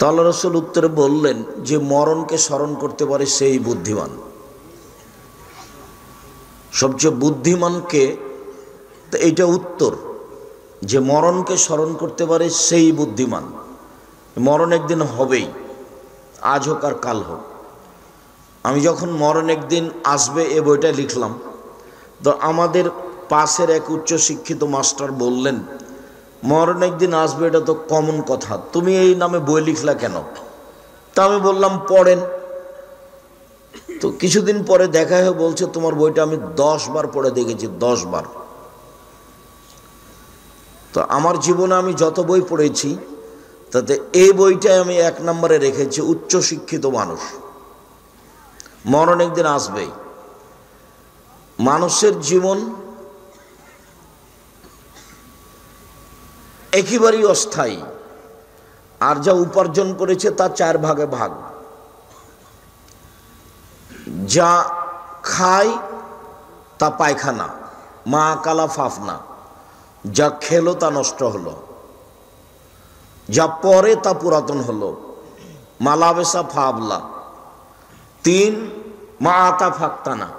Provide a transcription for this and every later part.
আল্লাহ রাসূল উত্তরে বললেন যে মরণকে স্মরণ করতে পারে সেই বুদ্ধিমান। সবচেয়ে বুদ্ধিমানকে, তো এইটা উত্তর, যে মরণকে স্মরণ করতে পারে সেই বুদ্ধিমান। মরণ একদিন হবেই, আজ হোক আর কাল হোক। আমি যখন মরণ একদিন আসবে এ বইটা লিখলাম, তো আমাদের পাশের এক উচ্চশিক্ষিত মাস্টার বললেন, মরণ একদিন আসবে এটা তো কমন কথা, তুমি এই নামে বই লিখলা কেন? তা আমি বললাম পড়েন। তো কিছুদিন পরে দেখা হয়ে বলছে, তোমার বইটা আমি 10 বার পড়ে দেখেছি, 10 বার। তো আমার জীবনে আমি যত বই পড়েছি তাতে এই বইটাই আমি 1 নম্বরে রেখেছি, উচ্চশিক্ষিত মানুষ। মরণ একদিন আসবেই। মানুষের জীবন একেবারেই অস্থায়ী, আর যা উপার্জন করেছে তা 4 ভাগে ভাগ। যা খায় তা পায়খানা, মা কালা ফাফনা। যা খেলো তা নষ্ট হলো, যা পরে তা পুরাতন হলো, মালাবেসা ফাবলা। 3 মা আতা ফাক্তানা,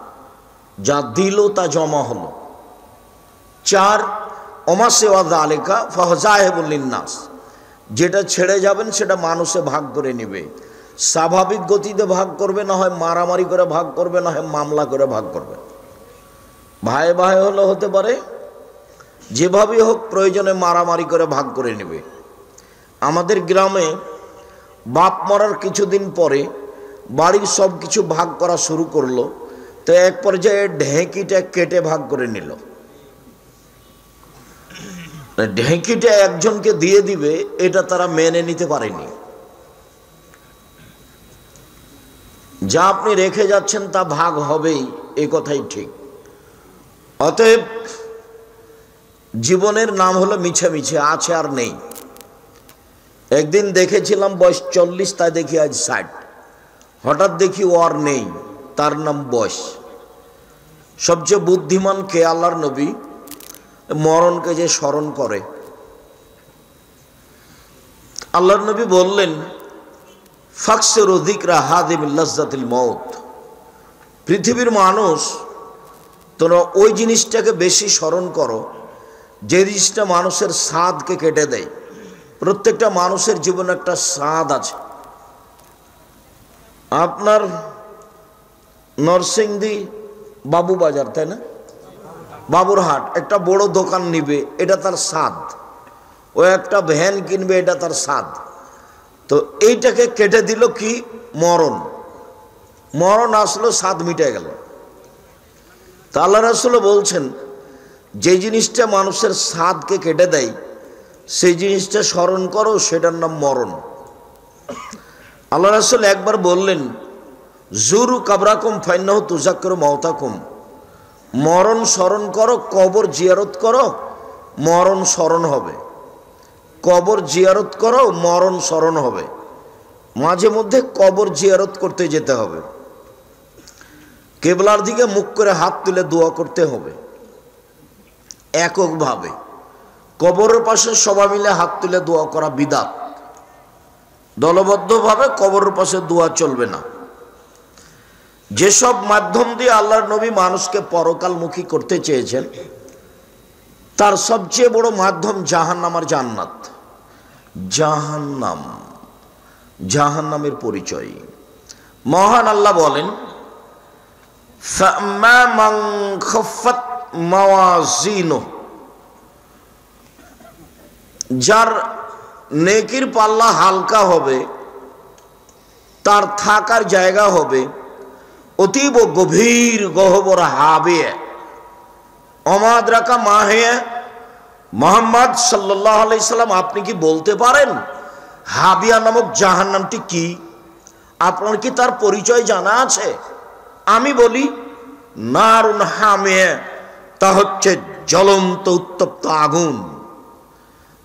যা দিল তা জমা হলো। 4 অমাসেওয়া জালেকা ফাহজাহেবুল্লিন্নাস, যেটা ছেড়ে যাবেন সেটা মানুষে ভাগ করে নেবে। স্বাভাবিক গতিতে ভাগ করবে, না হয় মারামারি করে ভাগ করবে, না হয় মামলা করে ভাগ করবে। ভাই ভাই হলে হতে পারে, যেভাবেই হোক প্রয়োজনে মারামারি করে ভাগ করে নেবে। আমাদের গ্রামে বাপ মরার কিছুদিন পরে বাড়ির সব কিছু ভাগ করা শুরু করলো, তো এক পর্যায়ে ঢেঁকিটা কেটে ভাগ করে নিল। ঢেঁকিটা একজনকে দিয়ে দিবে, এটা তারা মেনে নিতে পারেনি। যা আপনি রেখে যাচ্ছেন তা ভাগ হবেই, এ কথাই ঠিক। অতএব জীবনের নাম হলো মিছে মিছে, আছে আর নেই। একদিন দেখেছিলাম বয়স 40, তাই দেখি আজ 60। হঠাৎ দেখি ও আর নেই, তার নাম বয়স। সবচেয়ে বুদ্ধিমান কে? আল্লাহর নবী মরণকে যে স্মরণ করে। আল্লাহর নবী বললেন, ফাকসিরু যিকরা হাদিমিল লাজ্জাতিল মউত। পৃথিবীর মানুষ, তোমরা ওই জিনিসটাকে বেশি স্মরণ করো যে জিনিসটা মানুষের স্বাদকে কেটে দেয়। প্রত্যেকটা মানুষের জীবনে একটা স্বাদ আছে। আপনার নরসিংদী বাবুবাজার, তাই না, বাবুরহাট একটা বড় দোকান নিবে, এটা তার স্বাদ। ও একটা ভ্যান কিনবে, এটা তার স্বাদ। তো এইটাকে কেটে দিল কি? মরণ। মরণ আসলো, স্বাদ মিটে গেল। তা আল্লাহ রাসূল বলছেন, যে জিনিসটা মানুষের স্বাদকে কেটে দেয় সেই জিনিসটা স্মরণ করো, সেটার নাম মরণ। আল্লাহ রাসূল একবার বললেন, জুরু কাবরাকুম ফাইন্নাহু তুযাক্কিরু মাউতাকুম। মরণ স্মরণ করো, কবর জিয়ারত করো, মরণ স্মরণ হবে। কবর জিয়ারত করো, মরণ স্মরণ হবে। মাঝে মধ্যে কবর জিয়ারত করতে যেতে হবে। কেবলার দিকে মুখ করে হাত তুলে দোয়া করতে হবে এককভাবে। কবরের পাশে সবাই মিলে হাত তুলে দোয়া করা বিদআত। দলবদ্ধভাবে কবরের পাশে দোয়া চলবে না। যেসব মাধ্যম দিয়ে আল্লাহর নবী মানুষকে পরকালমুখী করতে চেয়েছেন, তার সবচেয়ে বড় মাধ্যম জাহান্নাম আর জান্নাত। জাহান্নাম, জাহান্নামের পরিচয় মহান আল্লাহ বলেন, ফাম্মা মান খাফফাত মাওয়াজিনুহু, যার নেকির পাল্লা হালকা হবে, তার থাকার জায়গা হবে অতীব গভীর গহ্বর হাবিয়ে। অমাদ্রাকা মাহে, মুহাম্মদ সাল্লাল্লাহু আলাইহি সাল্লাম, আপনি কি বলতে পারেন হাবিয়া নামক জাহান্নামটি কি? আপনার কি তার পরিচয় জানা আছে? আমি বলি, নারুন হামিয়ে, তা হচ্ছে জ্বলন্ত উত্তপ্ত আগুন।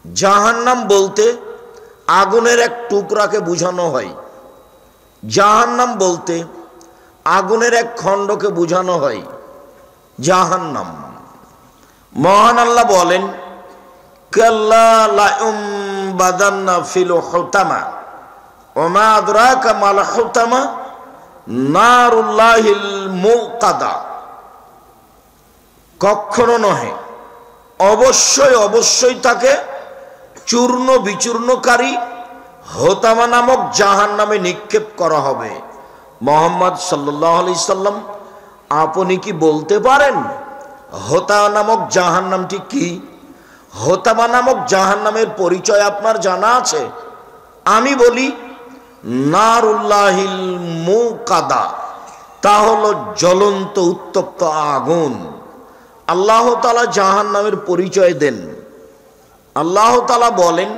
জাহান্নাম বলতে আগুনের এক টুকরাকে বোঝানো হয়। জাহান্নাম বলতে আগুনের এক খণ্ডকে বোঝানো হয় জাহান্নাম। মহান আল্লাহ বলেন, কাল্লা লা ইউমবাদান্না ফিল হুতামা, ওমা আদরাকা মাল হুতামা নারুল্লাহিল মুকাদা, কখনো নহে, অবশ্যই অবশ্যই তাকে চূর্ণ বিচূর্ণকারী হোতামা নামক জাহান্নামে নিক্ষেপ করা হবে। মুহাম্মদ সাল্লাল্লাহু আলাইহি সাল্লাম, আপনি কি বলতে পারেন হোতামা নামক জাহান্নামটি কি? হোতামা নামক জাহান্নামের পরিচয় আপনার জানা আছে? আমি বলি, নারুল্লাহিল মুকাদা, তা হলো জ্বলন্ত উত্তপ্ত আগুন। আল্লাহ তাআলা জাহান্নামের পরিচয় দেন। আল্লাহ তাআলা বলেন,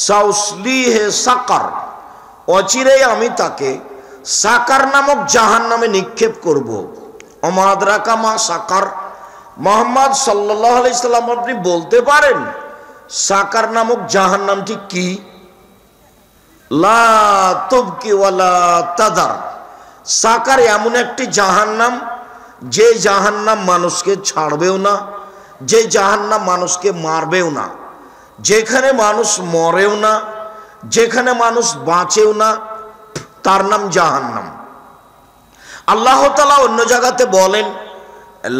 সাউসলিহে সাকার, অচিরেই আমি তাকে সাকার নামক জাহান্নামে নিক্ষেপ করব। ওমা আদরাকা মা সাকার, মুহাম্মদ সাল্লাল্লাহু আলাইহি সাল্লাম, আপনি বলতে পারেন সাকার নামক জাহান্নামটি কি? লা তুবকি ওয়ালা তাদার, সাকার এমন একটি জাহান্নাম, যে জাহান্নাম মানুষকে ছাড়বেও না, যে জাহান্নাম মানুষকে মারবেও না, যেখানে মানুষ মরেও না, যেখানে মানুষ বাঁচেও না, তার নাম জাহান্নাম। আল্লাহ তাআলা অন্য জায়গাতে বলেন,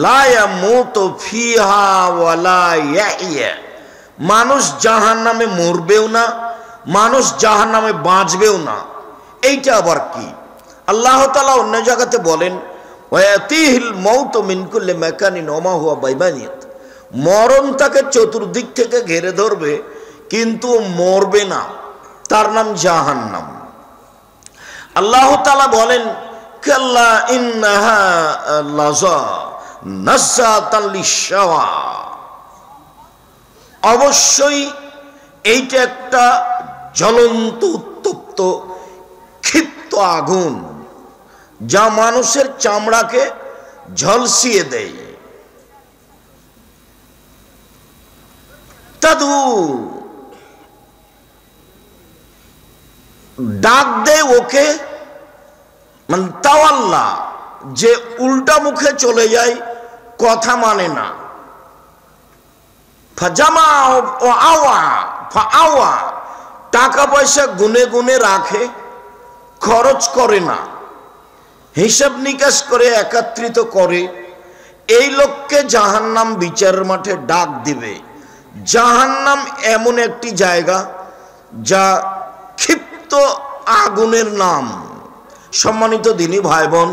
লা ইয়ামুতু ফিহা ওয়ালা ইয়াহইয়া, মানুষ জাহান্নামে মরবেও না, মানুষ জাহান্নামে বাঁচবেও না। এইটা আবার কি? আল্লাহ তাআলা অন্য জায়গাতে বলেন, ওয়াতিহিল মাউতু মিন কুল্লি মাকানিন ওয়া মা হুয়া বাইমানিয়াত, মরণ তাকে চতুর্দিক থেকে ঘিরে ধরবে কিন্তু মরবে না, তার নাম জাহান্নাম। আল্লাহ তাআলা বলেন, কাল্লা ইন্নাহা লাযা নাযাতাল লিশাওয়া, অবশ্যই এইটা একটা জ্বলন্ত উত্তপ্ত ক্ষিপ্ত আগুন, যা মানুষের চামড়াকে ঝলসিয়ে দেয়। তাদু, ডাক দেয় ওকে, মানে তাওয়াল্লা, যে উল্টা মুখে চলে যায়, কথা মানে না। ফাজামা ও আওয়া ফাআওয়া, টাকা পয়সা গুনে গুনে রাখে, খরচ করে না, হিসাব নিকাশ করে একত্রিত করে। এই লোককে জাহান্নাম বিচারের মাঠে ডাক দিবে। জাহান্নাম এমন একটি জায়গা যা ক্ষিপ্ত আগুনের নাম। সম্মানিত দিনী ভাই বোন,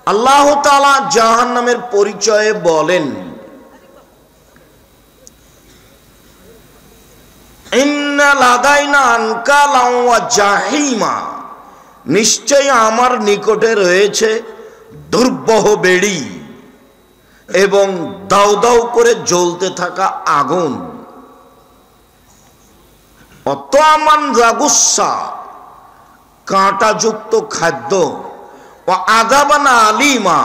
আল্লাহ তাআলা জাহান্নামের পরিচয়ে বলেন, ইন্না লাদাইনা আনকালাম ওয়া জাহিমা, নিশ্চয় আমার নিকটে রয়েছে দুর্বহ বেড়ি এবং দাউ দাউ করে জ্বলতে থাকা আগুন। অতমান রাগুসা, কাঁটাযুক্ত খাদ্য, ও আযাবানা আলিমা,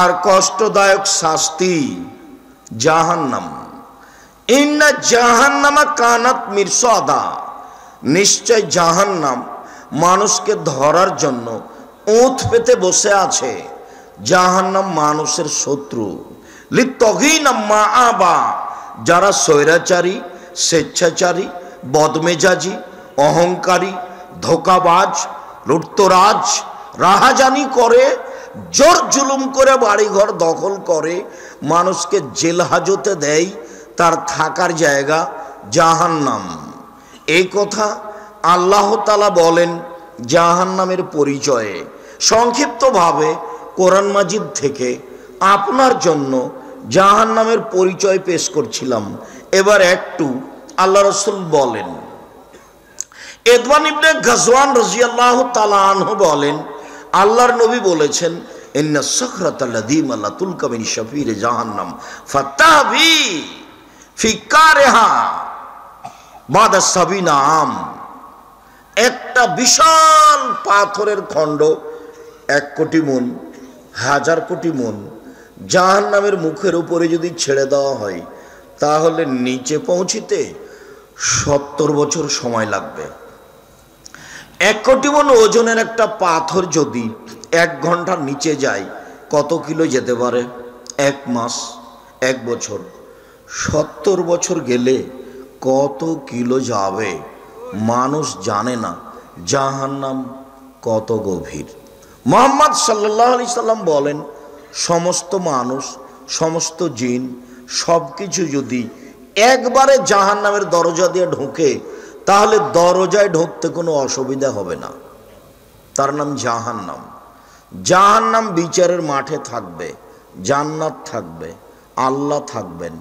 আর কষ্টদায়ক শাস্তি, জাহান্নাম। ইন্না জাহান্নামা কানাত মিরসাদা, নিশ্চয় জাহান্নাম মানুষকে ধরার জন্য ওঁত পেতে বসে আছে। জাহান্নাম মানুষের শত্রু। লিত্তগিনা মাআবা, যারা স্বৈরাচারী, স্বেচ্ছাচারী, বদমেজাজি, অহংকারী, ধোঁকাবাজ, লুটতরাজ, রাহাজানি করে, জোর জুলুম করে বাড়িঘর দখল করে, মানুষকে জেল হাজতে দেয়, তার থাকার জায়গা জাহান্নাম। এই কথা আল্লাহ তাআলা বলেন জাহান্নামের পরিচয়ে। সংক্ষিপ্তভাবে কোরআন মাজিদ থেকে আপনার জন্য জাহান্নামের পরিচয় পেশ করছিলাম। এবার একটু আল্লাহ রাসূল বলেন, এদওয়ান ইবনে গাজওয়ান রাদিয়াল্লাহু তাআলা আনহু বলেন, আল্লাহর নবী বলেছেন, ইন্না সাখরাতাল লাযীমা লা তুলকা মিন শাফির জাহান্নাম ফাতাবি ফি কারিহা বাদা সাবিনা আম, একটা বিশাল পাথরের খণ্ড 1 কোটি মণ, 1000 কোটি মণ জাহান্নামের মুখের উপরে যদি ছেড়ে দেওয়া হয়, তাহলে নিচে পৌঁছিতে 70 বছর সময় লাগবে। 1 কোটি মণ ওজনের একটা পাথর যদি 1 ঘন্টার নিচে যায়, কত কিলো যেতে পারে? 1 মাস, 1 বছর। 70 বছর গেলে কত কিলো যাবে মানুষ জানে না, জাহান্নাম কত গভীর। মুহাম্মদ সাল্লাল্লাহু আলাইহি সাল্লাম বলেন, সমস্ত মানুষ, সমস্ত জিন সব কিছু যদি একবারে জাহান্নামের দরজা দিয়ে ঢোকে, তাহলে দরজায় ঢুকতে কোনো অসুবিধা হবে না। তার নাম জাহান্নাম। জাহান্নাম বিচারের মাঠে থাকবে, জান্নাত থাকবে, আল্লাহ থাকবেন,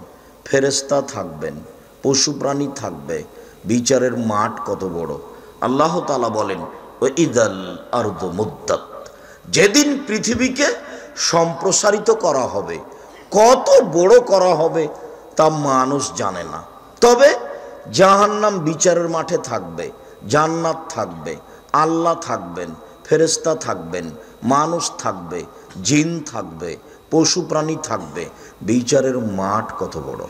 ফেরেশতা থাকবেন, পশু প্রাণী থাকবে। বিচারের মাঠ কত বড়! আল্লাহ তাআলা বলেন, ওয়াইদাল আরদু মুদ্দাত, যেদিন পৃথিবীকে সম্প্রসারিত করা হবে, কত বড় করা হবে তা মানুষ জানে না। তবে জাহান্নাম বিচারের মাঠে থাকবে, জান্নাত থাকবে, আল্লাহ থাকবেন, ফেরেশতা থাকবেন, মানুষ থাকবে, জিন থাকবে, পশু প্রাণী থাকবে। বিচারের মাঠ কত বড়,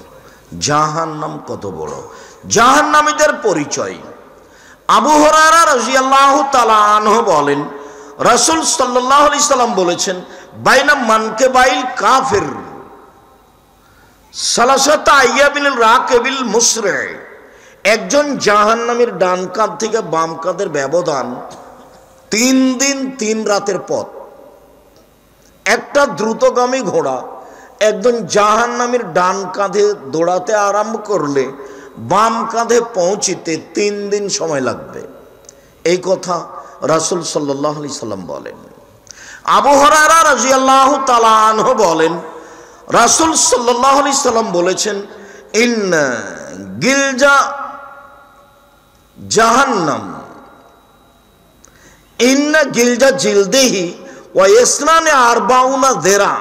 জাহান্নাম কত বড়। জাহান্নামীদের পরিচয়। আবু হুরায়রা রাদিয়াল্লাহু তাআলা আনহু বলেন, রাসূল সাল্লাল্লাহু আলাইহি সাল্লাম বলেছেন, বাইনা মানকিবাইল কাফির সালাসাতা আইয়াবিল রাকিবিল মুসরি, একজন জাহান্নামীর ডান কাঁধ থেকে বাম কাঁধের ব্যবধান 3 দিন 3 রাতের পথ। একটা দ্রুতগামী ঘোড়া একজন জাহান্নামীর ডান কাঁধে দৌড়াতে আরম্ভ করলে বাম কাঁধে পৌঁছিতে 3 দিন সময় লাগবে। এই কথা রাসূল সাল্লাল্লাহু আলাইহি সাল্লাম বলেন। আবু হুরায়রা রাদিয়াল্লাহু তাআলা আনহু বলেন, রাসূল সাল্লাল্লাহু আলাইহি সাল্লাম বলেছেন, ইন্না গিলজা জাহান্নাম, ইন্না গিলজা জিলদিহি ওয়া ইসনানে আরবাউনা যিরা,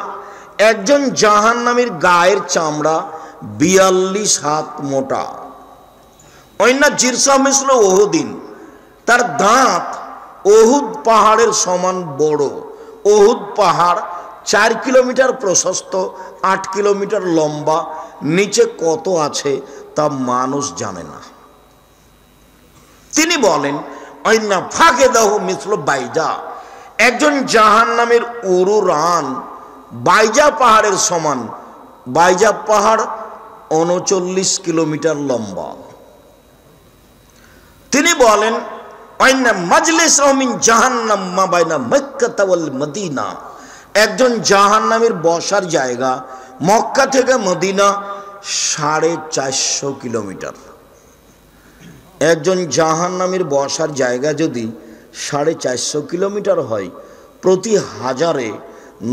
একজন জাহান্নামীর গায়ের চামড়া 42 হাত মোটা। ওয়াইন্না জিরসা মিসলু উহুদিন, তার দাঁত উহুদ পাহাড়ের সমান বড়। উহুদ পাহাড় 4 কিলোমিটার প্রশস্ত, 8 কিলোমিটার লম্বা, নিচে কত আছে তা মানুষ জানে না। তিনি বলেন, ওয়াইন্না ফাকিদাহু মিসলু বাইজা, একজন জাহান্নামের উরু রান বাইজা পাহাড়ের সমান। বাইজা পাহাড় 39 কিলোমিটার লম্বা। তিনি বলেন, ওয়াইন্না মাজলিসুহু মিন জাহান্নাম মা বাইনা মক্কা ওয়াল মদিনা, একজন জাহান্নামীর বসার জায়গা মক্কা থেকে মদিনা 450 কিলোমিটার। একজন জাহান্নামীর বসার জায়গা যদি 450 কিলোমিটার হয়, প্রতি হাজারে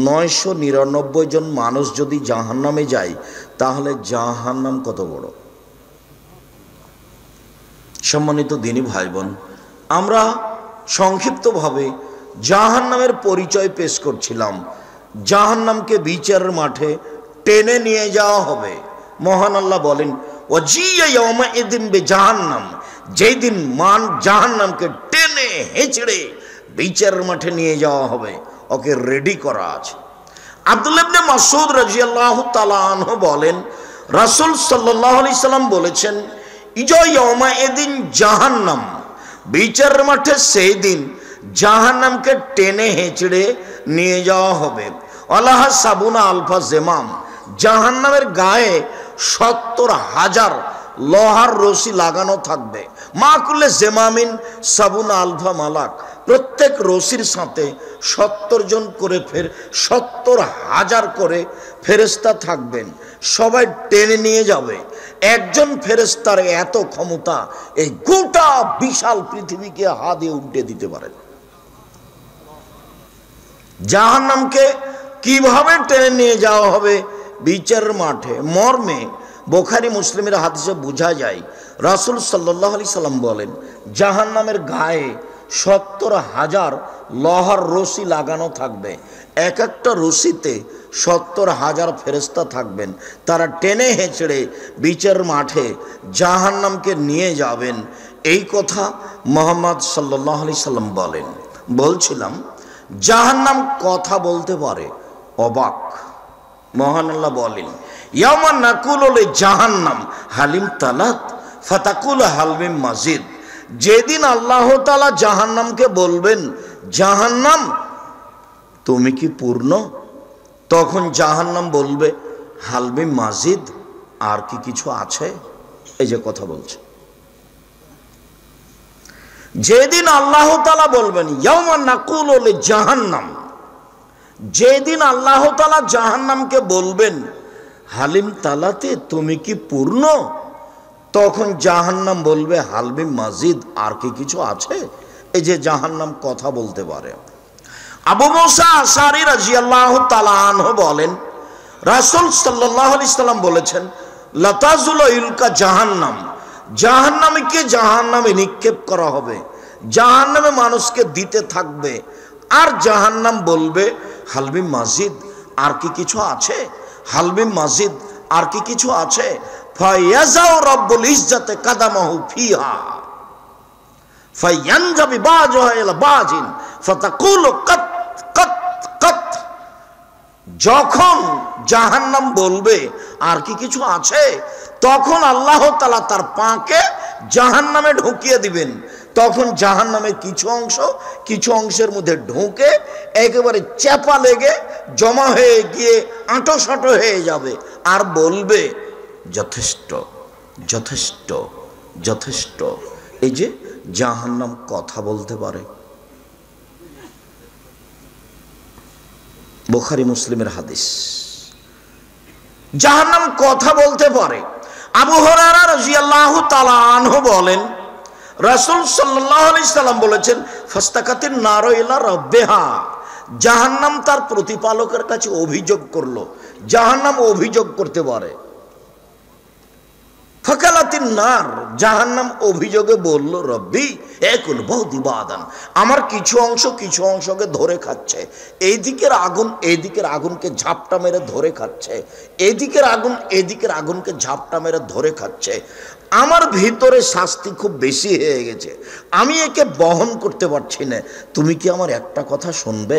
999 জন মানুষ যদি জাহান্নামে যায়, তাহলে জাহান্নাম কত বড়! সম্মানিত দ্বীনী ভাই বোন, আমরা সংক্ষিপ্তভাবে জাহান্নামের পরিচয় পেশ করছিলাম। জাহান্নামকে বিচারের মাঠে টেনে নিয়ে যাওয়া হবে। মহান আল্লাহ বলেন, ওয়াজিয়া ইয়াউমাইদিন বিজাহান্নাম, যেই দিন জাহান্নামকে টেনে হেঁচড়ে বিচারের মাঠে নিয়ে যাওয়া হবে, ওকে রেডি করা আছে। আব্দুল্লাহ ইবনে মাসউদ রাদিয়াল্লাহু তাআলা আনহু বলেন, রাসূল সাল্লাল্লাহু আলাইহি সাল্লাম বলেছেন, ইজা ইয়াউমাইদিন জাহান্নাম, বিচারের মাঠে সেই দিন জাহান্নামকে টেনে হেঁচড়ে নিয়ে যাওয়া হবে। আল্লাহ সাবুনা আলফা জেমাম, জাহান্নামের গায়ে 70,000 লোহার রশি লাগানো থাকবে। মাকুল্লে জেমামিন সাবুনা আলফা মালাক, প্রত্যেক রশির সাথে 70 জন করে 70,000 করে ফেরেশতা থাকবেন। সবাই টেনে নিয়ে যাবে। একজন ফেরেশতার এত ক্ষমতা, এই গোটা বিশাল পৃথিবীকে হাতে উল্টে দিতে পারেন। জাহান্নামকে কিভাবে টেনে নিয়ে যাওয়া হবে বিচারের মাঠে মর্মে বুখারী মুসলিমের হাদিসে বোঝা যায়, রাসূল সাল্লাল্লাহু আলাইহি সাল্লাম বলেন, জাহান্নামের গায়ে 70,000 লোহার রশি লাগানো থাকবে। এক একটা রশিতে 70,000 ফেরেশতা থাকবেন। তারা টেনে হেঁচড়ে বিচারের মাঠে জাহান্নামকে নিয়ে যাবেন। এই কথা মুহাম্মদ সাল্লাল্লাহু আলাইহি সাল্লাম বলেন। বলছিলাম, জাহান্নাম কথা বলতে পারে, অবাক। মহান আল্লাহ বলেন, ইয়াওমা নাকুলু লি জাহান্নাম হালিম তালাত ফাতাকুল হালমিম মাজিদ, যেদিন আল্লাহ তাআলা জাহান্নামকে বলবেন, জাহান্নাম তুমি কি পূর্ণ? তখন জাহান্নাম বলবে, হালমিম মাজিদ, আর কি কিছু আছে? এই যে কথা বলছে। যেদিন আল্লাহ তাআলা বলবেন ইয়াউমা নাকুলু লিজাহান্নাম, যেদিন আল্লাহ তাআলা জাহান্নামকে বলবেন হালিম তালাতে, তুমি কি পূর্ণ? তখন জাহান্নাম বলবে হালমি মাজিদ, আর কি কিছু আছে? এই যে জাহান্নাম কথা বলতে পারে। আবু মুসা আশআরী রাদিয়াল্লাহু তাআলা আনহু বলেন, রাসূল সাল্লাল্লাহু আলাইহি সাল্লাম বলেছেন লাতাজুল ইলকা জাহান্নাম, জাহান্নামকে জাহান্নামে নিক্ষেপ করা হবে, জাহান্নামে মানুষকে দিতে থাকবে, আর জাহান্নাম বলবে হালমি মাজিদ, আর কি কিছু আছে? হালমি মাজিদ, আর কি কিছু আছে? ফায়াজাউ রাব্বুল ইজ্জাতে কাদামাহু ফিহা ফায়ানজাবি বাজুহা ইলা বাজিন ফাতাকুলু কাত কাত কাত। যখন জাহান্নাম বলবে আর কি কিছু আছে, তখন আল্লাহ তাআলা তার পাকে জাহান্নামে ঢুকিয়ে দিবেন। তখন জাহান্নামের কিছু অংশের মধ্যে ঢুকে একেবারে চাপা লেগে জমা হয়ে গিয়ে আঁটো হয়ে যাবে, আর বলবে যথেষ্ট যথেষ্ট যথেষ্ট। এই যে জাহান্নাম কথা বলতে পারে। বুখারী মুসলিমের হাদিস, জাহান্নাম কথা বলতে পারে। আবু হুরায়রা রাদিয়াল্লাহু তাআলা আনহু বলেন, রাসূল সাল্লাল্লাহু আলাইহি সাল্লাম বলেছেন ফাস্তাকাতিন নারু ইলা রাব্বিহা, জাহান্নাম তার প্রতিপালকের কাছে অভিযোগ করলো। জাহান্নাম অভিযোগ করতে পারে। ফাকালাতিন নার, জাহান্নাম অভিযোগে বলল রব্বি একুল বহুদিবাদান, আমার কিছু অংশকে ধরে খাচ্ছে। এইদিকের আগুনকে ঝাপটা মেরে ধরে খাচ্ছে, এদিকের আগুনকে ঝাপটা মেরে ধরে খাচ্ছে। আমার ভিতরে শাস্তি খুব বেশি হয়ে গেছে, আমি একে বহন করতে পারছি না। তুমি কি আমার একটা কথা শুনবে?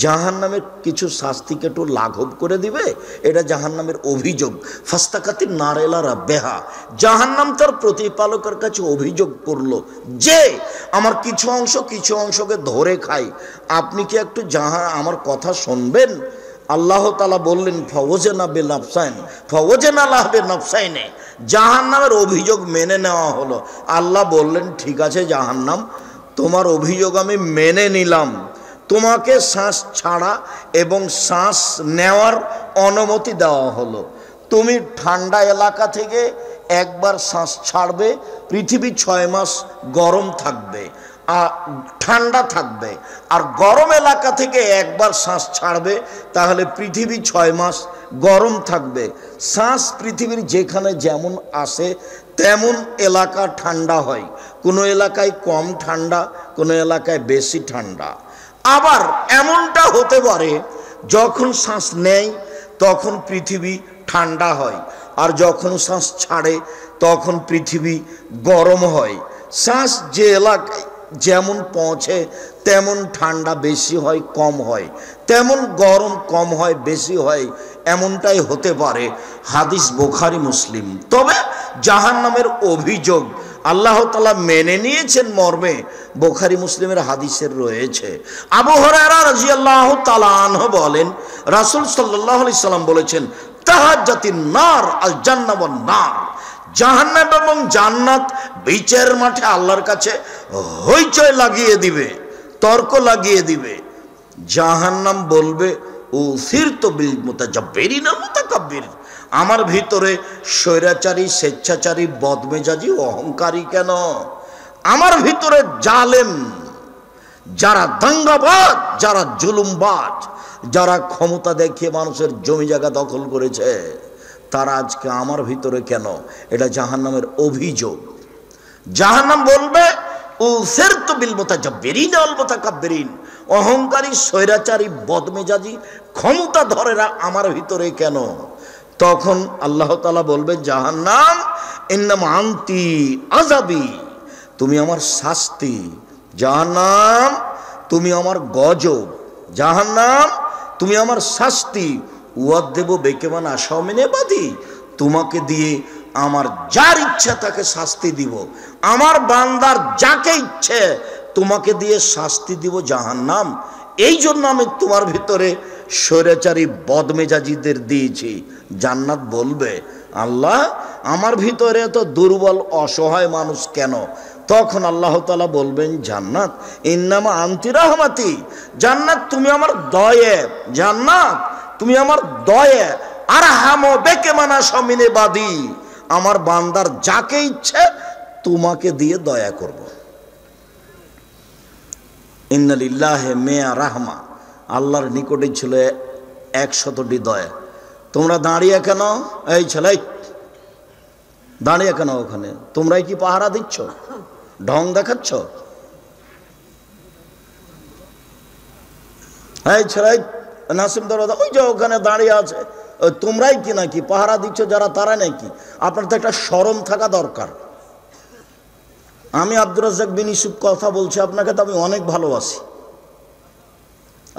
জাহান্নামের কিছু শাস্তিকে একটু লাঘব করে দিবে। এটা জাহান্নামের অভিযোগ। ফাস্তাকাতিন নার ইলা রাব্বিহা, জাহান্নাম তার প্রতিপালকের কাছে অভিযোগ করলো যে আমার কিছু অংশকে ধরে খাই, আপনি কি একটু আমার কথা শুনবেন? আল্লাহ তাআলা বললেন ফাওয়াজনা বিনাফসাইনে, জাহান্নামের অভিযোগ মেনে নেওয়া হলো। আল্লাহ বললেন ঠিক আছে জাহান্নাম, তোমার অভিযোগ আমি মেনে নিলাম, তোমাকে শ্বাস ছাড়া এবং শ্বাস নেওয়ার অনুমতি দেওয়া হলো। তুমি ঠান্ডা এলাকা থেকে একবার শ্বাস ছাড়বে, পৃথিবী 6 মাস গরম থাকবে, ঠান্ডা থাকবে। আর গরম এলাকা থেকে একবার শ্বাস ছাড়বে, তাহলে পৃথিবী 6 মাস গরম থাকবে। শ্বাস পৃথিবীর যেখানে যেমন আসে তেমন এলাকা ঠান্ডা হয়, কোনো এলাকায় কম ঠান্ডা, কোনো এলাকায় বেশি ঠান্ডা। আবার এমনটা হতে পারে যখন শ্বাস নেয় তখন পৃথিবী ঠান্ডা হয়, আর যখন শ্বাস ছাড়ে তখন পৃথিবী গরম হয়। শ্বাস যে এলাকায় যেমন পৌঁছে তেমন ঠান্ডা বেশি হয় কম হয়, তেমন গরম কম হয় বেশি হয়, এমনটাই হতে পারে। হাদিস বুখারী মুসলিম। তবে জাহান্নামের অভিযোগ আল্লাহ তাআলা মেনে নিয়েছেন মর্মে বুখারী মুসলিমের হাদিসের রয়েছে। আবু হুরায়রা রাদিয়াল্লাহু তাআলা আনহু বলেন, রাসূল সাল্লাল্লাহু আলাইহি সাল্লাম বলেছেন তাহাজ্জাতিন নার আল জান্নাহ ওয়ান নার, জাহান্নাম এবং জান্নাত বিচারের মাঠে আল্লাহর কাছে হইচই লাগিয়ে দিবে, তর্ক লাগিয়ে দিবে। জাহান্নাম বলবে উসিরতু বিল মুতাজাব্বিরিন ওয়াল মুতাকাব্বিরিন, আমার ভিতরে স্বৈরাচারী, স্বেচ্ছাচারী, বদমেজাজি, অহংকারী কেন? আমার ভিতরে জালেম, যারা দাঙ্গাবাজ, যারা জুলুমবাজ, যারা ক্ষমতা দেখিয়ে মানুষের জমি জায়গা দখল করেছে, তারা আজকে আমার ভিতরে কেন? এটা জাহান্নামের অভিযোগ। জাহান্নাম বলবে উসিরতু বিল মুতাজাব্বিরিন ওয়াল মুতাকাব্বিরিন, অহংকারী, স্বৈরাচারী, বদমেজাজি, ক্ষমতা ধরেরা আমার ভিতরে কেন? তখন আল্লাহ তাআলা বলবে জাহান্নাম ইন্নামা আনতি আযাবি, তুমি আমার শাস্তি। জাহান্নাম তুমি আমার গজব, জাহান্নাম তুমি আমার শাস্তি। ওয়াদেব বেকেমান আশামিনে বাদি, তোমাকে দিয়ে আমার যার ইচ্ছা তাকে শাস্তি দিব, আমার বান্দার যাকে ইচ্ছে তোমাকে দিয়ে শাস্তি দিব জাহান্নাম। এই জন্য আমি তোমার ভিতরে স্বৈরাচারী, বদমেজাজিদের দিয়েছি। জান্নাত বলবে আল্লাহ আমার ভিতরে এত দুর্বল অসহায় মানুষ কেন? তখন আল্লাহ তাআলা বলবেন জান্নাত ইন্নামা আনতি রাহমাতি, জান্নাত তুমি আমার দয়ে, জান্নাত তুমি আমার দয়ে, আরহামু বিকা মান আশা মিন ইবাদি, আমার বান্দার যাকে ইচ্ছে তোমাকে দিয়ে দয়া করব। ইন্না লিল্লাহি মিয়া রাহমা, আল্লাহর নিকটে ছিল 100টি দয়া। তোমরা দাঁড়িয়ে কেন? এই ছেলে দাঁড়িয়ে কেন ওখানে? তোমরাই কি পাহারা দিচ্ছ, ঢং দেখাচ্ছ? এই ছেলে নাসিম দরজা ওই যে ওখানে দাঁড়িয়ে আছে, তোমরাই কি নাকি পাহারা দিচ্ছ? যারা তারা নাকি? আপনার তো একটা শরম থাকা দরকার। আমি আব্দুর রাজ্জাক বিন ইউসুফ কথা বলছি আপনাকে, তো আমি অনেক ভালোবাসি।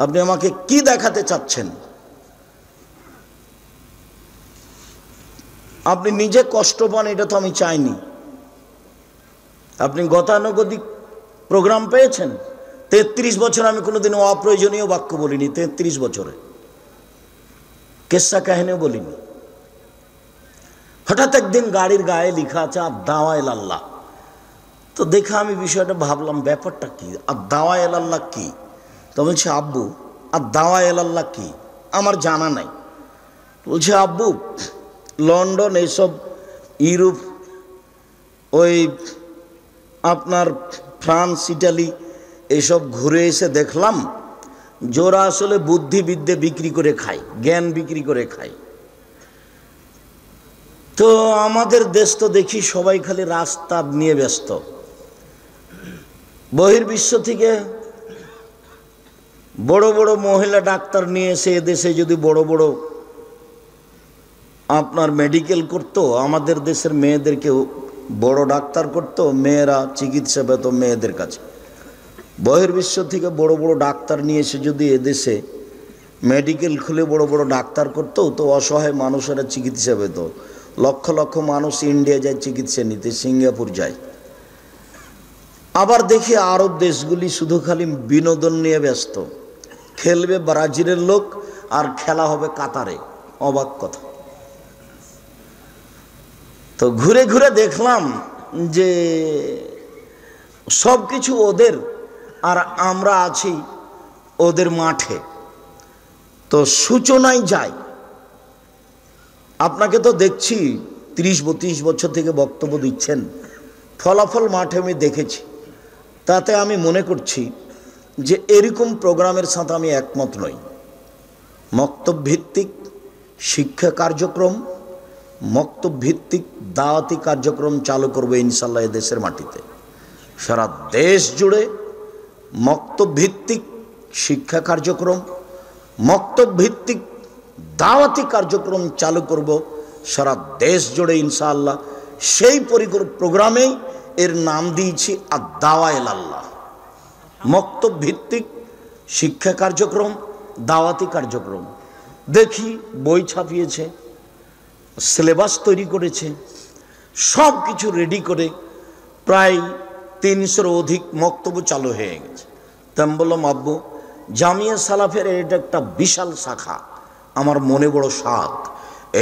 আপনি আমাকে কি দেখাতে চাচ্ছেন? আপনি নিজে কষ্ট পান, এটা তো আমি চাইনি। আপনি গতানুগতিক প্রোগ্রাম পেয়েছেন। 33 বছর আমি কোনোদিন অপ্রয়োজনীয় বাক্য বলিনি, 33 বছরে কেসা কাহিনীও বলিনি। হঠাৎ একদিন গাড়ির গায়ে লেখা আছে আদ-দাওয়া ইলাল্লাহ, তো দেখে আমি বিষয়টা ভাবলাম ব্যাপারটা কি, আদ-দাওয়া ইলাল্লাহ কি? তো বলছে আব্বু আদ-দাওয়া ইলাল্লাহ কি, আমার জানা নাই। বলছে আব্বু লন্ডন এইসব ইউরোপ, ওই আপনার ফ্রান্স ইটালি এইসব ঘুরে এসে দেখলাম জোরা আসলে বুদ্ধিবিদ্যা বিক্রি করে খায়, জ্ঞান বিক্রি করে খায়। তো আমাদের দেশ তো দেখি সবাই খালি রাস্তা নিয়ে ব্যস্ত। বহির্বিশ্ব থেকে বড় বড় মহিলা ডাক্তার নিয়ে এসে এদেশে যদি বড় বড় আপনার মেডিকেল করতো, আমাদের দেশের মেয়েদেরকেও বড় ডাক্তার করতো, মেয়েরা চিকিৎসা পেত মেয়েদের কাছে। বহির্বিশ্ব থেকে বড় বড় ডাক্তার নিয়ে এসে যদি এদেশে মেডিকেল খুলে বড় বড় ডাক্তার করতো, তো অসহায় মানুষেরা চিকিৎসা পেত। লক্ষ লক্ষ মানুষ ইন্ডিয়া যায় চিকিৎসা নিতে, সিঙ্গাপুর যায়। আবার দেখি আরব দেশগুলি শুধু খালি বিনোদন নিয়ে ব্যস্ত, খেলবে ব্রাজিলের লোক আর খেলা হবে কাতারে। অবাক কথা। তো ঘুরে ঘুরে দেখলাম যে সব কিছু ওদের, আর আমরা আছি ওদের মাঠে। তো সূচনায় যাই, আপনাকে তো দেখছি 30-32 বছর থেকে বক্তব্য দিচ্ছেন, ফলাফল মাঠে আমি দেখেছি। তাতে আমি মনে করছি যে এরকম প্রোগ্রামের সাথে আমি একমত নই। মক্তব ভিত্তিক শিক্ষা কার্যক্রম, মক্তব ভিত্তিক দাওয়াতি কার্যক্রম চালু করবে ইনশাল্লাহ এ দেশের মাটিতে। সারা দেশ জুড়ে মক্তব ভিত্তিক শিক্ষা কার্যক্রম, মক্তব ভিত্তিক দাওয়াতি কার্যক্রম চালু করব সারা দেশ জুড়ে ইনশাআল্লাহ। সেই প্রোগ্রামেই এর নাম দিয়েছি আদ-দাওয়া ইলাল্লাহ। মক্তব ভিত্তিক শিক্ষা কার্যক্রম, দাওয়াতি কার্যক্রম। দেখি বই ছাপিয়েছে, সিলেবাস তৈরি করেছে, সব কিছু রেডি করে প্রায় 300-র অধিক মক্তব্য চালু হয়ে গেছে। তা আমি বললাম আব্বু জামিয়া সালাফের এটা একটা বিশাল শাখা, আমার মনে বড় সাধ,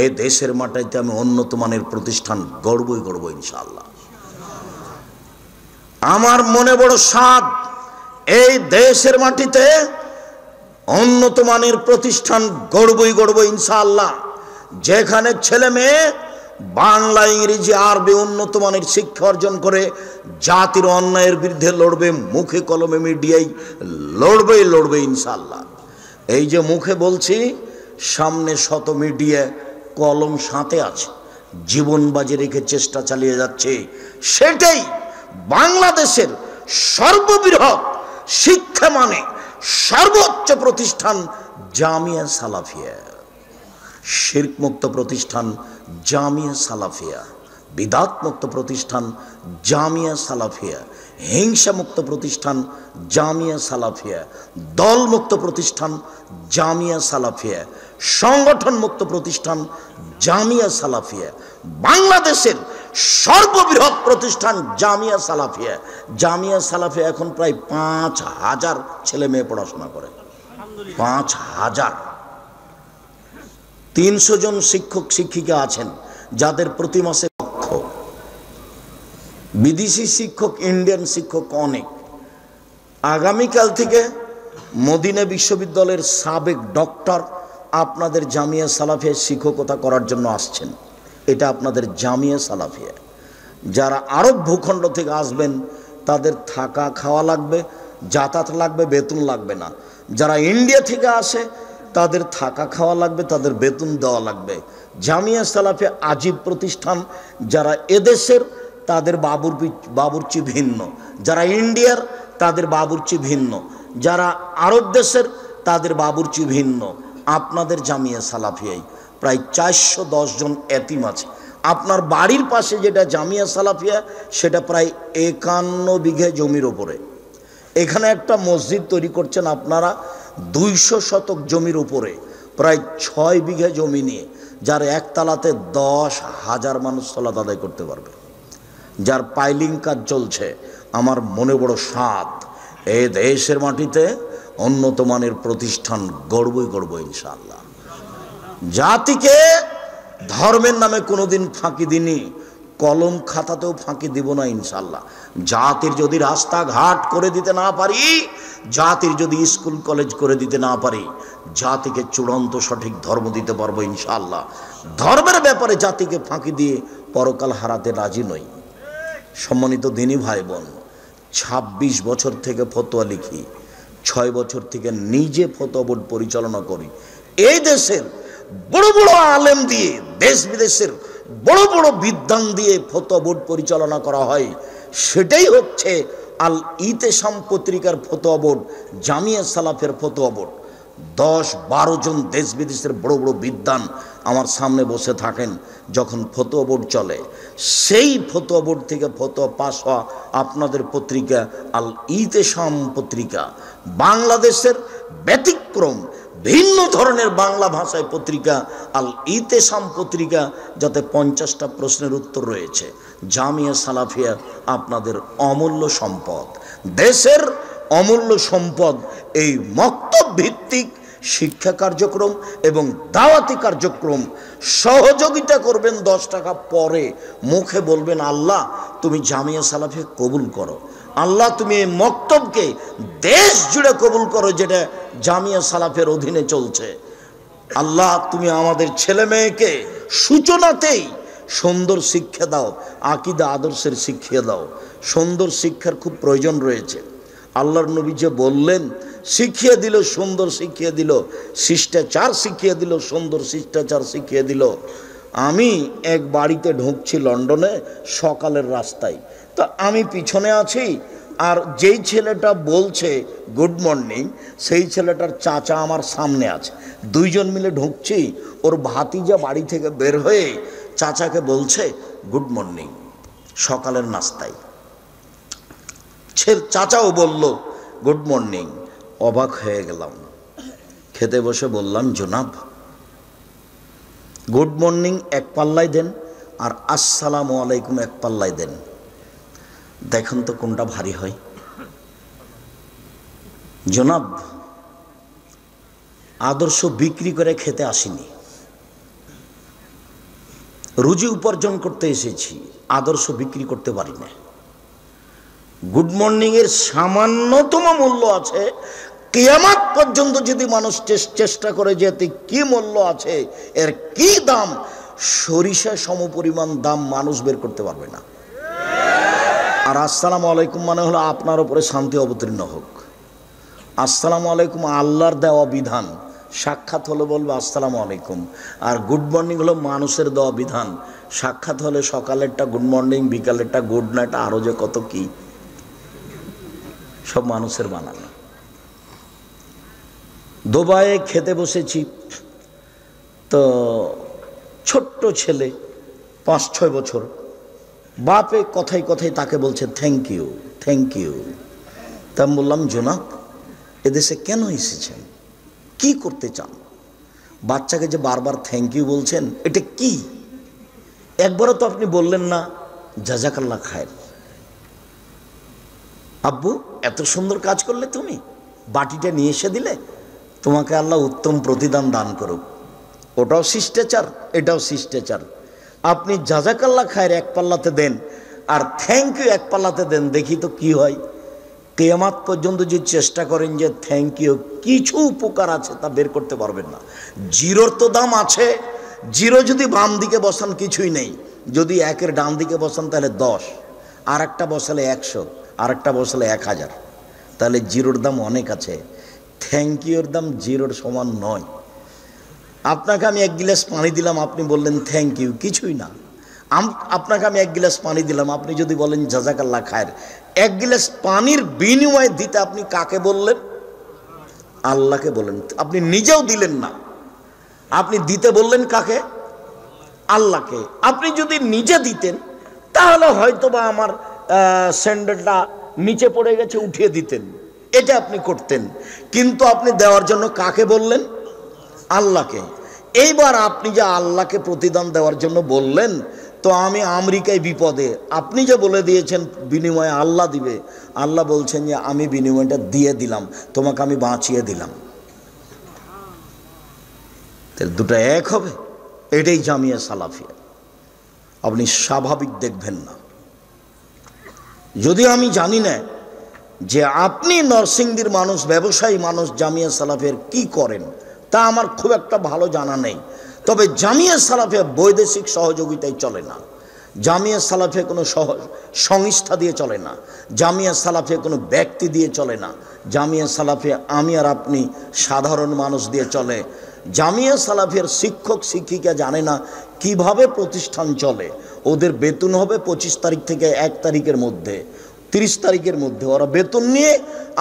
এই দেশের মাটিতে আমি উন্নত মানের প্রতিষ্ঠান গড়বই গড়ব ইনশাআল্লাহ। আমার মনে বড় সাধ, এই দেশের মাটিতে উন্নত মানের প্রতিষ্ঠান গড়বই গড়ব ইনশাআল্লাহ, যেখানে ছেলে মেয়ে বাংলা ইংরেজি আরবি উন্নত মানের শিক্ষা অর্জন করে জাতির অন্যায়ের বিরুদ্ধে লড়বে, মুখে কলমে মিডিয়ায় লড়বে ইনশাআল্লাহ। এই যে মুখে বলছি, সামনে শত মিডিয়া কলম সাথে আছে, জীবন বাজি রেখে চেষ্টা চালিয়ে যাচ্ছে। সেটাই বাংলাদেশের সর্ববৃহৎ শিক্ষা মানে সর্বোচ্চ প্রতিষ্ঠান জামিয়া সালাফিয়া, শিরক মুক্ত প্রতিষ্ঠান জামিয়া সালাফিয়া, বিদাত মুক্ত প্রতিষ্ঠান জামিয়া সালাফিয়া, হিংসা মুক্ত প্রতিষ্ঠান জামিয়া সালাফিয়া, দল মুক্ত প্রতিষ্ঠান জামিয়া সালাফিয়া, সংগঠন মুক্ত প্রতিষ্ঠান জামিয়া সালাফিয়া, বাংলাদেশের সর্ববৃহৎ প্রতিষ্ঠান জামিয়া সালাফিয়া। জামিয়া সালাফিয়া এখন প্রায় 5000 ছেলে মেয়ে পড়াশোনা করে, 5000। 300 জন শিক্ষক শিক্ষিকা আছেন যাদের প্রতি মাসে লক্ষ। বিদেশি শিক্ষক, ইন্ডিয়ান শিক্ষক অনেক। আগামীকাল থেকে মদিনা বিশ্ববিদ্যালয়ের সাবেক ডক্টর আপনাদের জামিয়া সালাফিয়া শিক্ষকতা করার জন্য আসছেন। এটা আপনাদের জামিয়া সালাফিয়া। যারা আরব ভূখণ্ড থেকে আসবেন তাদের থাকা খাওয়া লাগবে, যাতায়াত লাগবে, বেতন লাগবে না। যারা ইন্ডিয়া থেকে আসে তাদের থাকা খাওয়া লাগবে, তাদের বেতন দেওয়া লাগবে। জামিয়া সালাফিয়া আজীব প্রতিষ্ঠান। যারা এদেশের তাদের বাবুর্চি ভিন্ন, যারা ইন্ডিয়ার তাদের বাবুর্চি ভিন্ন, যারা আরব দেশের তাদের বাবুর্চি ভিন্ন। আপনাদের জামিয়া সালাফিয়ায় প্রায় 410 জন এতিম আছে। আপনার বাড়ির পাশে যেটা জামিয়া সালাফিয়া সেটা প্রায় 51 বিঘা জমির ওপরে। এখানে একটা মসজিদ তৈরি করছেন আপনারা 200 শতক জমির উপরে, প্রায় 6 বিঘা জমি নিয়ে, যার একতলাতে 10,000 মানুষ সালাত আদায় করতে পারবে, যার পাইলিং কাজ চলছে। আমার মনে বড় সাধ, এই দেশের মাটিতে উন্নত মানের প্রতিষ্ঠান গড়বই ইনশাআল্লাহ। জাতিকে ধর্মের নামে কোনোদিন ফাঁকি দিনি, কলম খাতাতেও ফাঁকি দিব না ইনশাআল্লাহ। জাতির যদি রাস্তাঘাট করে দিতে না পারি, জাতির যদি স্কুল কলেজ করে দিতে না পারি, জাতিকে চূড়ান্ত সঠিক ধর্ম দিতে পারবো ইনশাআল্লাহ। ধর্মের ব্যাপারে জাতিকে ফাঁকি দিয়ে পরকাল হারাতে রাজি নই। সম্মানিত দিনী ভাই বোন, 26 বছর থেকে ফতোয়া লিখি, 6 বছর থেকে নিজে ফতোয়া বোর্ড পরিচালনা করি। এই দেশের বড় বড় আলেম দিয়ে, দেশ বিদেশের বড় বড় বিদ্বান দিয়ে ফতোয়া বোর্ড পরিচালনা করা হয়। সেটাই হচ্ছে আল ইতেসাম পত্রিকার ফতোয়া বোর্ড, জামিয়া সালাফের ফতোয়া বোর্ড। 10-12 জন দেশ বিদেশের বড় বড় বিদ্বান আমার সামনে বসে থাকেন যখন ফতোয়া বোর্ড চলে। সেই ফতোয়া বোর্ড থেকে ফতোয়া পাস হওয়া আপনাদের পত্রিকা আল ইতেসাম পত্রিকা। বাংলাদেশের ব্যতিক্রম ভিন্ন ধরনের বাংলা ভাষায় পত্রিকা আল ইতেসাম পত্রিকা, যাতে 50টা প্রশ্নের উত্তর রয়েছে। জামিয়া সালাফিয়া আপনাদের অমূল্য সম্পদ, দেশের অমূল্য সম্পদ। এই মক্তব ভিত্তিক শিক্ষা কার্যক্রম এবং দাওয়াতি কার্যক্রম সহযোগিতা করবেন 10 টাকা পরে, মুখে বলবেন আল্লাহ তুমি জামিয়া সালাফিয়া কবুল করো, আল্লাহ তুমি এই মক্তবকে দেশ জুড়ে কবুল করো যেটা জামিয়া সালাফের অধীনে চলছে। আল্লাহ তুমি আমাদের ছেলে মেয়েকে সূচনাতেই সুন্দর শিক্ষা দাও, আকীদা আদর্শের শিক্ষা দাও। সুন্দর শিক্ষার খুব প্রয়োজন রয়েছে। আল্লাহর নবী যে বললেন, শিখিয়ে দিল, সুন্দর শিখিয়ে দিল, শিষ্টাচার শিখিয়ে দিল, সুন্দর শিষ্টাচার শিখিয়ে দিল। আমি এক বাড়িতে ঢুকছি লন্ডনে সকালের রাস্তায়, তো আমি পিছনে আছি, আর যেই ছেলেটা বলছে গুড মর্নিং সেই ছেলেটার চাচা আমার সামনে আছে। 2 জন মিলে ঢুকছি, ওর ভাতিজা বাড়ি থেকে বের হয়ে চাচাকে বলছে গুড মর্নিং সকালের নাস্তায়। চাচাও বলল গুড মর্নিং। অবাক হয়ে গেলাম। খেতে বসে বললাম জনাব, গুড মর্নিং এক পাল্লায় দেন আর আসসালামু আলাইকুম এক পাল্লায় দেন, দেখুন তো কোনটা ভারী হয়। জনাব, আদর্শ বিক্রি করে খেতে আসিনি, রুজি উপার্জন করতে এসেছি, আদর্শ বিক্রি করতে পারি না। গুড মর্নিং এর সামান্যতম মূল্য আছে, কিয়ামত পর্যন্ত যদি মানুষ চেষ্টা করে যেতে কি মূল্য আছে, এর কি দাম, সরিষা সমপরিমাণ দাম মানুষ বের করতে পারবে না। আর আসসালামু আলাইকুম মানে হলো আপনার উপরে শান্তি অবতীর্ণ হোক। আসসালামু আলাইকুম আল্লাহর দেওয়া বিধান, সাক্ষাৎ হলে বলবে আসসালামু আলাইকুম। আর গুড মর্নিং হলো মানুষের দেওয়া বিধান, সাক্ষাৎ হলে সকালেরটা গুড মর্নিং, বিকালেরটা গুড নাইট, আরও যে কত কি সব মানুষের বানানো। দুবাইয়ে খেতে বসেছি, তো ছোট্ট ছেলে 5-6 বছর, বাপে কথায় কথায় তাকে বলছে থ্যাংক ইউ থ্যাংক ইউ। তা আমি বললাম জনাব এদেশে কেন এসেছেন, কি করতে চান? বাচ্চাকে যে বারবার থ্যাংক ইউ বলছেন এটা কি? একবারও তো আপনি বললেন না জাযাকাল্লাহ খায়ের। আব্বু এত সুন্দর কাজ করলে, তুমি বাটিটা নিয়ে এসে দিলে, তোমাকে আল্লাহ উত্তম প্রতিদান দান করুক। ওটাও শিষ্টাচার, এটাও শিষ্টাচার। আপনি জাযাকাল্লাহ খায়ের এক পাল্লাতে দেন, আর থ্যাংক ইউ এক পাল্লাতে দেন, দেখি তো কি হয়। কিয়ামত পর্যন্ত যে চেষ্টা করেন যে থ্যাংক ইউ কিছু উপকার আছে তা বের করতে পারবেন না। জিরোর তো দাম আছে, জিরো যদি বাম দিকে বসান কিছুই নেই, যদি একের ডান দিকে বসান তাহলে 10, আর একটা বসালে 100, আর একটা বসালে 1000, তাহলে জিরোর দাম অনেক আছে। থ্যাংক ইউর দাম জিরোর সমান নয়। আপনাকে আমি 1 গ্লাস পানি দিলাম, আপনি বললেন থ্যাংক ইউ, কিছুই না। আপনাকে আমি 1 গ্লাস পানি দিলাম, আপনি যদি বলেন জাযাকাল্লাহ খায়ের, 1 গ্লাস পানির বিনিময়ে দিতে আপনি কাকে বললেন? আল্লাহকে বললেন। আপনি নিজেও দিলেন না, আপনি দিতে বললেন কাকে? আল্লাহকে। আপনি যদি নিজে দিতেন তাহলে হয়তো বা আমার স্যান্ডেলটা নিচে পড়ে গেছে উঠিয়ে দিতেন, এটা আপনি করতেন। কিন্তু আপনি দেওয়ার জন্য কাকে বললেন? আল্লাহকে। এইবার আপনি যে আল্লাহকে প্রতিদান দেওয়ার জন্য বললেন, তো আমি আমেরিকায় বিপদে, আপনি যে বলে দিয়েছেন বিনিময়ে আল্লাহ দিবে, আল্লাহ বলছেন যে আমি বিনিময়টা দিয়ে দিলাম, তোমাকে আমি বাঁচিয়ে দিলাম। তাহলে দুটো এক হবে? এটাই জামিয়া সালাফিয়া। আপনি স্বাভাবিক দেখবেন না। যদি আমি জানি না যে আপনি নরসিংদীর মানুষ, ব্যবসায়ী মানুষ, জামিয়া সালাফিয়ার কি করেন তা আমার খুব একটা ভালো জানা নেই। তবে জামিয়া সালাফিয়া বৈদেশিক সহযোগিতায় চলে না, জামিয়া সালাফিয়া কোনো সংস্থা দিয়ে চলে না, জামিয়া সালাফিয়া কোনো ব্যক্তি দিয়ে চলে না, জামিয়া সালাফিয়া আমি আর আপনি সাধারণ মানুষ দিয়ে চলে। জামিয়া সালাফিয়ার শিক্ষক শিক্ষিকা জানে না কিভাবে প্রতিষ্ঠান চলে। ওদের বেতন হবে 25 তারিখ থেকে 1 তারিখের মধ্যে, 30 তারিখের মধ্যে ওরা বেতন নিয়ে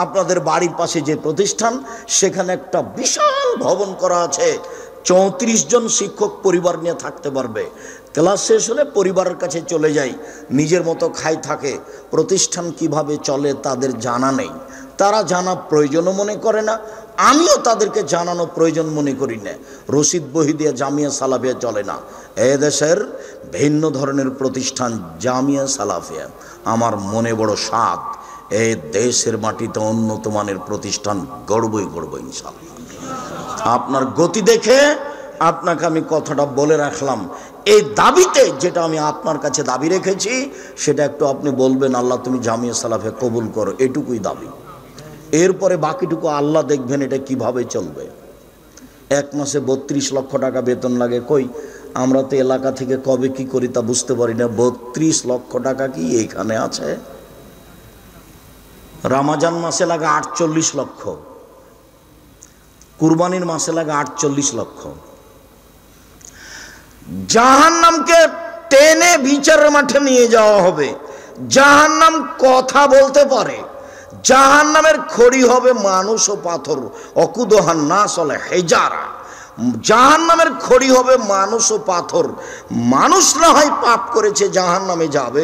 আপনাদের বাড়ির পাশে যে প্রতিষ্ঠান, সেখানে একটা বিশাল ভবন করা আছে, 34 জন শিক্ষক পরিবার নিয়ে থাকতে পারবে। ক্লাস শেষ হলে পরিবারের কাছে চলে যায়, নিজের মতো খাই থাকে। প্রতিষ্ঠান কিভাবে চলে তাদের জানা নেই, তারা জানা প্রয়োজনও মনে করে না, আমিও তাদেরকে জানানো প্রয়োজন মনে করি না। রশিদ বহি দিয়ে জামিয়া সালাফিয়া চলে না। এ দেশের ভিন্ন ধরনের প্রতিষ্ঠান জামিয়া সালাফিয়া। আমার মনে বড় সাধ, এই দেশের মাটিতে উন্নত মানের প্রতিষ্ঠান গড়বই গড়ব ইনশাআল্লাহ। আপনার গতি দেখে আপনাকে আমি কথাটা বলে রাখলাম। এই দাবিতে যেটা আমি আপনার কাছে দাবি রেখেছি, সেটা একটু আপনি বলবেন আল্লাহ তুমি জামিয়া সালাফিয়া কবুল করো, এটুকুই দাবি। এরপরে বাকিটুকু আল্লাহ দেখবেন এটা কিভাবে চলবে। 1 মাসে 32 লক্ষ টাকা বেতন লাগে, কই আমরা তো এলাকা থেকে কবে কি করি তা বুঝতে পারি না। 32 লক্ষ টাকা কি এইখানে আছে? রমজান মাসে লাগে 48 লক্ষ, কুরবানির মাসে লাগে 48 লক্ষ। জাহান্নামকে টেনে বিচারের মাঠে নিয়ে যাওয়া হবে। জাহান্নাম কথা বলতে পারে। জাহান্নামের খড়ি হবে মানুষ ও পাথর, অকুদহান না চলে হেজারা। জাহান্নামের খড়ি হবে মানুষ ও পাথর। মানুষ না হয় পাপ করেছে জাহান্নামে যাবে,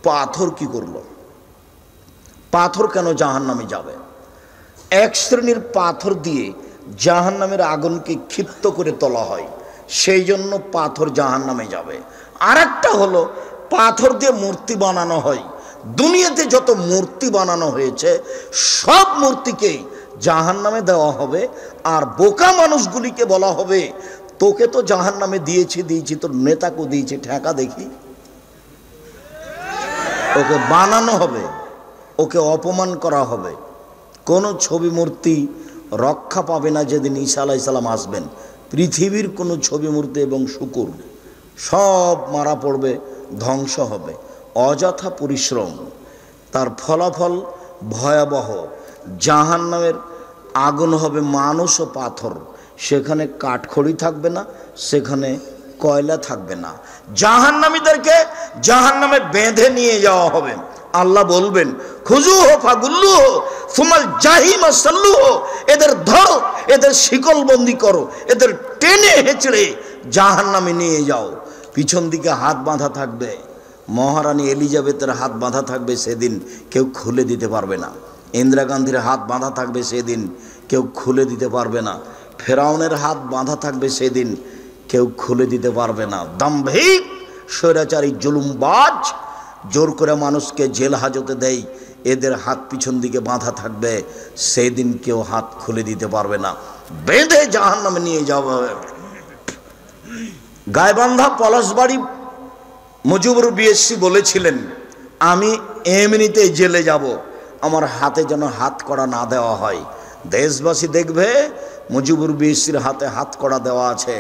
পাথর কি করলো? পাথর কেন জাহান্নামে যাবে? এক শ্রেণীর পাথর দিয়ে জাহান্নামের আগুনকে ক্ষিপ্ত করে তোলা হয়, সেই জন্য পাথর জাহান্নামে যাবে। আর একটা হলো পাথর দিয়ে মূর্তি বানানো হয়। দুনিয়াতে যত মূর্তি বানানো হয়েছে সব মূর্তিকেই জাহান্নামে দেওয়া হবে। আর বোকা মানুষগুলিকে বলা হবে তোকে তো জাহান্নামে দিয়েছি, তোর নেতাকেও দিয়েছি, ঠেকা দেখি। ওকে বানানো হবে, ওকে অপমান করা হবে। কোনো ছবি মূর্তি রক্ষা পাবে না যেদিন ঈসা আলাইহিস সালাম আসবেন। পৃথিবীর কোনো ছবি মূর্তি এবং শুকুর সব মারা পড়বে, ধ্বংস হবে। অযথা পরিশ্রম, তার ফলাফল ভয়াবহ। জাহান্নামের আগুন হবে মানুষ ও পাথর, সেখানে কাঠখড়ি থাকবে না, সেখানে কয়লা থাকবে না। জাহান্নামীদেরকে জাহান্নামে বেঁধে নিয়ে যাওয়া হবে। আল্লাহ বলবেন খুজুহু ফাগুল্লুহু সুমাল জাহিমা সাল্লুহু, এদের ধরো, এদের শিকলবন্দি করো, এদের টেনে হেঁচড়ে জাহান্নামে নিয়ে যাও। পিছন দিকে হাত বাঁধা থাকবে, মহারানী এলিজাবেথের হাত বাঁধা থাকবে, সেদিন কেউ খুলে দিতে পারবে না। ইন্দিরা গান্ধীর হাত বাঁধা থাকবে, সেদিন কেউ খুলে দিতে পারবে না। ফেরাউনের হাত বাঁধা থাকবে, সেদিন কেউ খুলে দিতে পারবে না। দাম্ভিক স্বৈরাচারী জুলুমবাজ জোর করে মানুষকে জেল হাজতে দেয়, এদের হাত পিছন দিকে বাঁধা থাকবে, সেই দিন কেউ হাত খুলে দিতে পারবে না। বেঁধে জাহান্নামে নিয়ে যাওয়া হবে। গায়েবান্ধা পলাশবাড়ি মুজিবুর বিএসসি বলেছিলেন, আমি এমনিতেই জেলে যাব, আমার হাতে যেন হাত কড়া না দেওয়া হয়। দেশবাসী দেখবে মুজিবুর বিএসসির হাতে হাত কড়া দেওয়া আছে,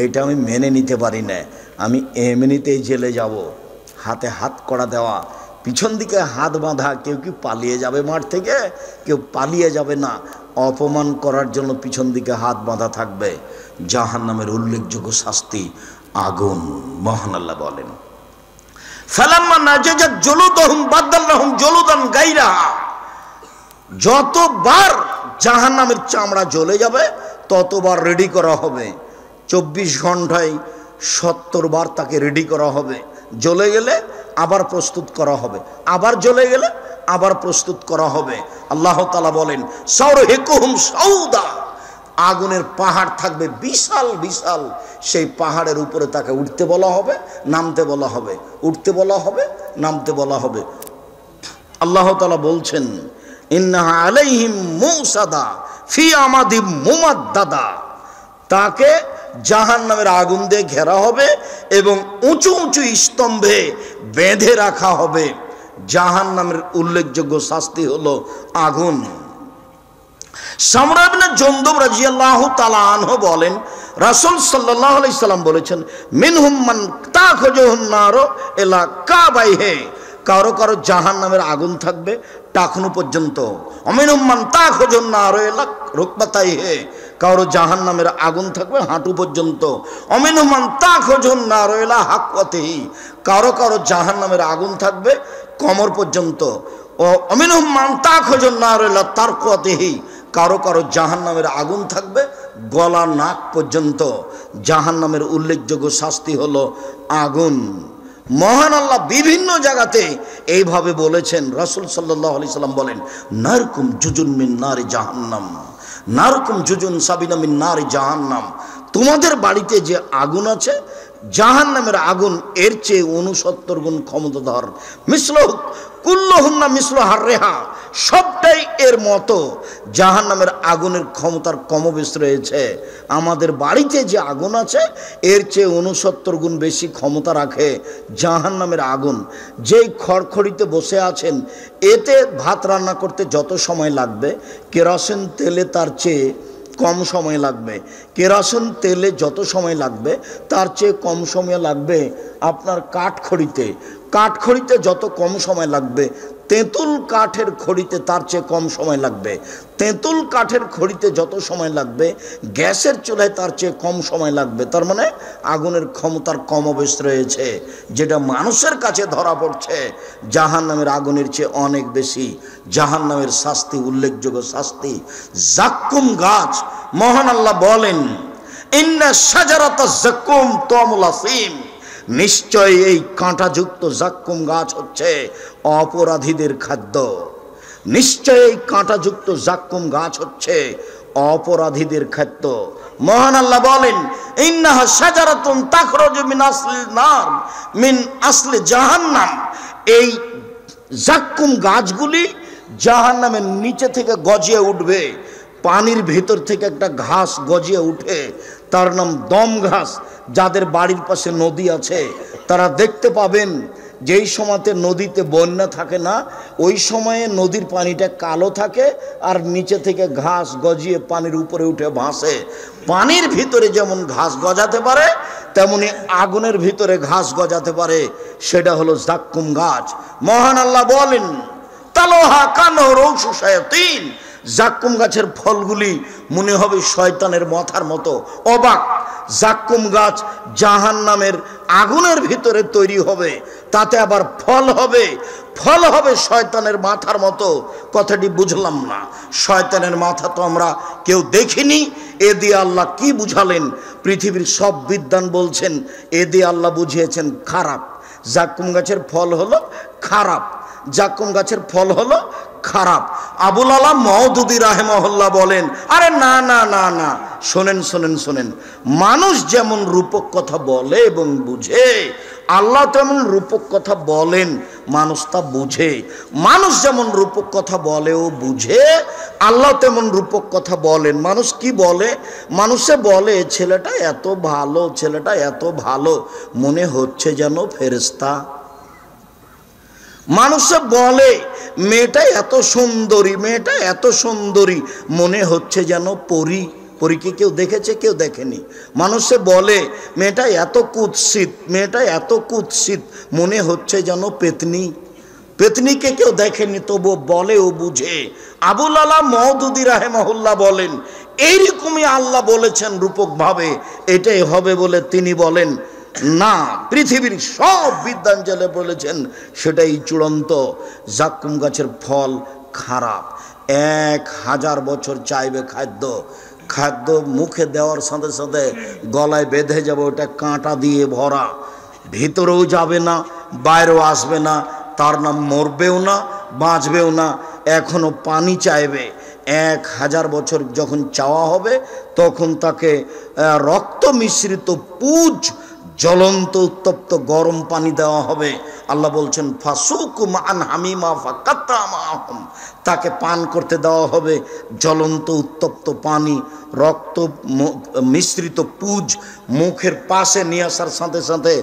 এইটা আমি মেনে নিতে পারি না। আমি এমনিতেই জেলে যাব, হাতে হাত কড়া দেওয়া, পিছন দিকে হাত বাঁধা। কেউ কি পালিয়ে যাবে মাঠ থেকে? কেউ পালিয়ে যাবে না। অপমান করার জন্য পিছন দিকে হাত বাঁধা থাকবে। জাহান্নামের উল্লেখযোগ্য শাস্তি আগুন। মহান আল্লাহ বলেন, ফালাম্মা নাজাজাত জুলুদুহুম বাদদালনাহুম জুলুদান গায়রাহা, যতবার জাহান্নামের চামড়া জ্বলে যাবে ততবার রেডি করা হবে। 24 ঘন্টায় 70 বার তাকে রেডি করা হবে। জ্বলে গেলে আবার প্রস্তুত করা হবে, আবার জ্বলে গেলে আবার প্রস্তুত করা হবে। আল্লাহ তাআলা বলেন, সাউরহিকুহুম সাউদা, আগুনের পাহাড় থাকবে বিশাল বিশাল। সেই পাহাড়ের উপরে তাকে উঠতে বলা হবে, নামতে বলা হবে, উঠতে বলা হবে, নামতে বলা হবে। আল্লাহ তাআলা বলছেন, ইন্নাহা আলাইহিম মুসাদা ফি আমাদিম মুমাদ্দাদা, তাকে জাহান্নামের আগুন দিয়ে ঘেরা হবে এবং উঁচু উঁচু স্তম্ভে বেঁধে রাখা হবে। জাহান্নামের উল্লেখযোগ্য শাস্তি হলো আগুন। সামরা ইবনে জুনদুব রাদিয়াল্লাহু তাআলা আনহু বলেন, রাসূল সাল্লাল্লাহু আলাইহি সাল্লাম বলেছেন, মিনহুম মান তাখুজুহুন নারু ইলা কাবাইহি, কারো কারো জাহান্নামের আগুন থাকবে টাকনু পর্যন্ত। অমিনহুম মান তাখুজুন নারু ইলা রুকবাতাইহি, কারো জাহান্নামের আগুন থাকবে হাঁটু পর্যন্ত। অমিনহুম মান তাখুজুন নারু ইলা হাকওয়াতিহি, কারো কারো জাহান্নামের আগুন থাকবে কোমর পর্যন্ত। ও অমিনহুম মান তাখুজুন নারু ইলা তারকুয়াতিহি, কারো কারো জাহান্নামের আগুন থাকবে গলা নাক পর্যন্ত। জাহান্নামের উল্লেখযোগ্য শাস্তি হলো আগুন। মহান আল্লাহ বিভিন্ন জায়গাতে এইভাবে বলেছেন। রাসূল সাল্লাল্লাহু আলাইহি সাল্লাম বলেন, নারকুম জুজুন মিন নারি জাহান্নাম, নারকুম জুজুন সাবিনা মিন নারি জাহান্নাম, তোমাদের বাড়িতে যে আগুন আছে জাহান্নামের আগুন এর চেয়ে 69 গুণ ক্ষমতাধর। মিসলুহু কুল্লুহুন্না মিসলু হাররিহা, সবটাই এর মতো। জাহান্নামের আগুনের ক্ষমতার কমবেশ রয়েছে। আমাদের বাড়িতে যে আগুন আছে এর চেয়ে 69 গুণ বেশি ক্ষমতা রাখে জাহান্নামের আগুন। যেই খড়খড়িতে বসে আছেন, এতে ভাত রান্না করতে যত সময় লাগবে কেরোসিন তেলে তার চেয়ে কম সময় লাগবে। কেরোসিন তেলে যত সময় লাগবে তার চেয়ে কম সময় লাগবে আপনার কাঠখড়িতে। কাঠখড়িতে যত কম সময় লাগবে তেঁতুল কাঠের খড়িতে তার চেয়ে কম সময় লাগবে। তেঁতুল কাঠের খড়িতে যত সময় লাগবে গ্যাসের চুলায় তার চেয়ে কম সময় লাগবে। তার মানে আগুনের ক্ষমতার কমবেশ রয়েছে, যেটা মানুষের কাছে ধরা পড়ছে জাহান্নামের আগুনের চেয়ে অনেক বেশি। জাহান্নামের শাস্তি, উল্লেখযোগ্য শাস্তি জাক্কুম গাছ। মহান আল্লাহ বলেন, ইন্না শাজারাতাজ জাক্কুম তুমুল আসিম, নিশ্চয় এই কাঁটাযুক্ত জাক্কুম গাছ হচ্ছে অপরাধীদের খাদ্য। নিশ্চয় এই কাঁটাযুক্ত জাক্কুম গাছ হচ্ছে অপরাধীদের খাদ্য। মহান আল্লাহ বলেন, ইন্নাহা শাজারাতুন তাখরুজু মিন আসলিন নার মিন আসলি জাহান্নাম, এই জাক্কুম গাছগুলি জাহান্নামের নিচে থেকে গজিয়ে উঠবে। পানির ভিতর থেকে একটা ঘাস গজিয়ে উঠে, তার নাম দম ঘাস। যাদের বাড়ির পাশে নদী আছে তারা দেখতে পাবেন, যেই সময়তে নদীতে বন্যা থাকে না ওই সময়ে নদীর পানিটা কালো থাকে আর নিচে থেকে ঘাস গজিয়ে পানির উপরে উঠে ভাসে। পানির ভিতরে যেমন ঘাস গজাতে পারে তেমনি আগুনের ভিতরে ঘাস গজাতে পারে, সেটা হলো জাক্কুম গাছ। মহান আল্লাহ বলেন, তালোহা কানহু রউসু শায়াতিন, জাক্কুম গাছের ফলগুলি মনে হবে শয়তানের মাথার মতো। অবাক! জাক্কুম গাছ জাহান্নামের আগুনের ভিতরে তৈরি হবে, তাতে আবার ফল হবে, ফল হবে শয়তানের মাথার মতো। কথাটি বুঝলাম না। শয়তানের মাথা তো আমরা কেউ দেখিনি, এ দিয়ে আল্লাহ কি বুঝালেন? পৃথিবীর সব বিদ্বান বলছেন এ দিয়ে আল্লাহ বুঝিয়েছেন খারাপ। জাক্কুম গাছের ফল হলো খারাপ, জাক্কুম গাছের ফল হলো খারাপ। আবুল আলা মওদুদি রাহিমাহুল্লাহ বলেন, আরে না না না না, শোনেন শোনেন শোনেন, মানুষ যেমন রূপক কথা বলে এবং বুঝে, আল্লাহ তেমন রূপক কথা বলেন, মানুষ তা বুঝে। মানুষ যেমন রূপক কথা বলে ও বুঝে, আল্লাহ তেমন রূপক কথা বলেন। মানুষ কি বলে? মানুষে বলে ছেলেটা এত ভালো, ছেলেটা এত ভালো, মনে হচ্ছে যেন ফেরেশতা। মানুষে বলে মেয়েটা এত সুন্দরী, মেয়েটা এত সুন্দরী, মনে হচ্ছে যেন পরী। পরীকে কেউ দেখেছে? কেউ দেখেনি। মানুষে বলে মেয়েটা এত কুৎসিত, মেয়েটা এত কুৎসিত, মনে হচ্ছে যেন পেতনি। পেতনিকে কেউ দেখেনি, তবু বলে ও বুঝে। আবুল আলা মওদুদি রাহিমাহুল্লাহ বলেন এইরকমই আল্লাহ বলেছেন রূপকভাবে, এটাই হবে বলে তিনি বলেন না, পৃথিবীর সব বিদ্যাঞ্জলে বলেছেন সেটাই চূড়ান্ত। জাক্কুম গাছের ফল খারাপ, 1000 বছর চাইবে খাদ্য, খাদ্য মুখে দেওয়ার সাথে সাথে গলায় বেঁধে যাবে, ওটা কাঁটা দিয়ে ভরা, ভিতরেও যাবে না বাইরেও আসবে না, তার নাম মরবেও না বাঁচবেও না, এখনো পানি চাইবে। 1000 বছর যখন চাওয়া হবে তখন তাকে রক্ত মিশ্রিত পুজ, জ্বলন্ত উত্তপ্ত গরম পানি দেওয়া হবে। আল্লাহ বলছেন ফাসুকু মান হামিমা ফাকাত্তা মাহুম, তাকে পান করতে দেওয়া হবে জ্বলন্ত উত্তপ্ত পানি, রক্ত মিশ্রিত পুজ মুখের পাশে নিয়ে আসার সাথে সাথে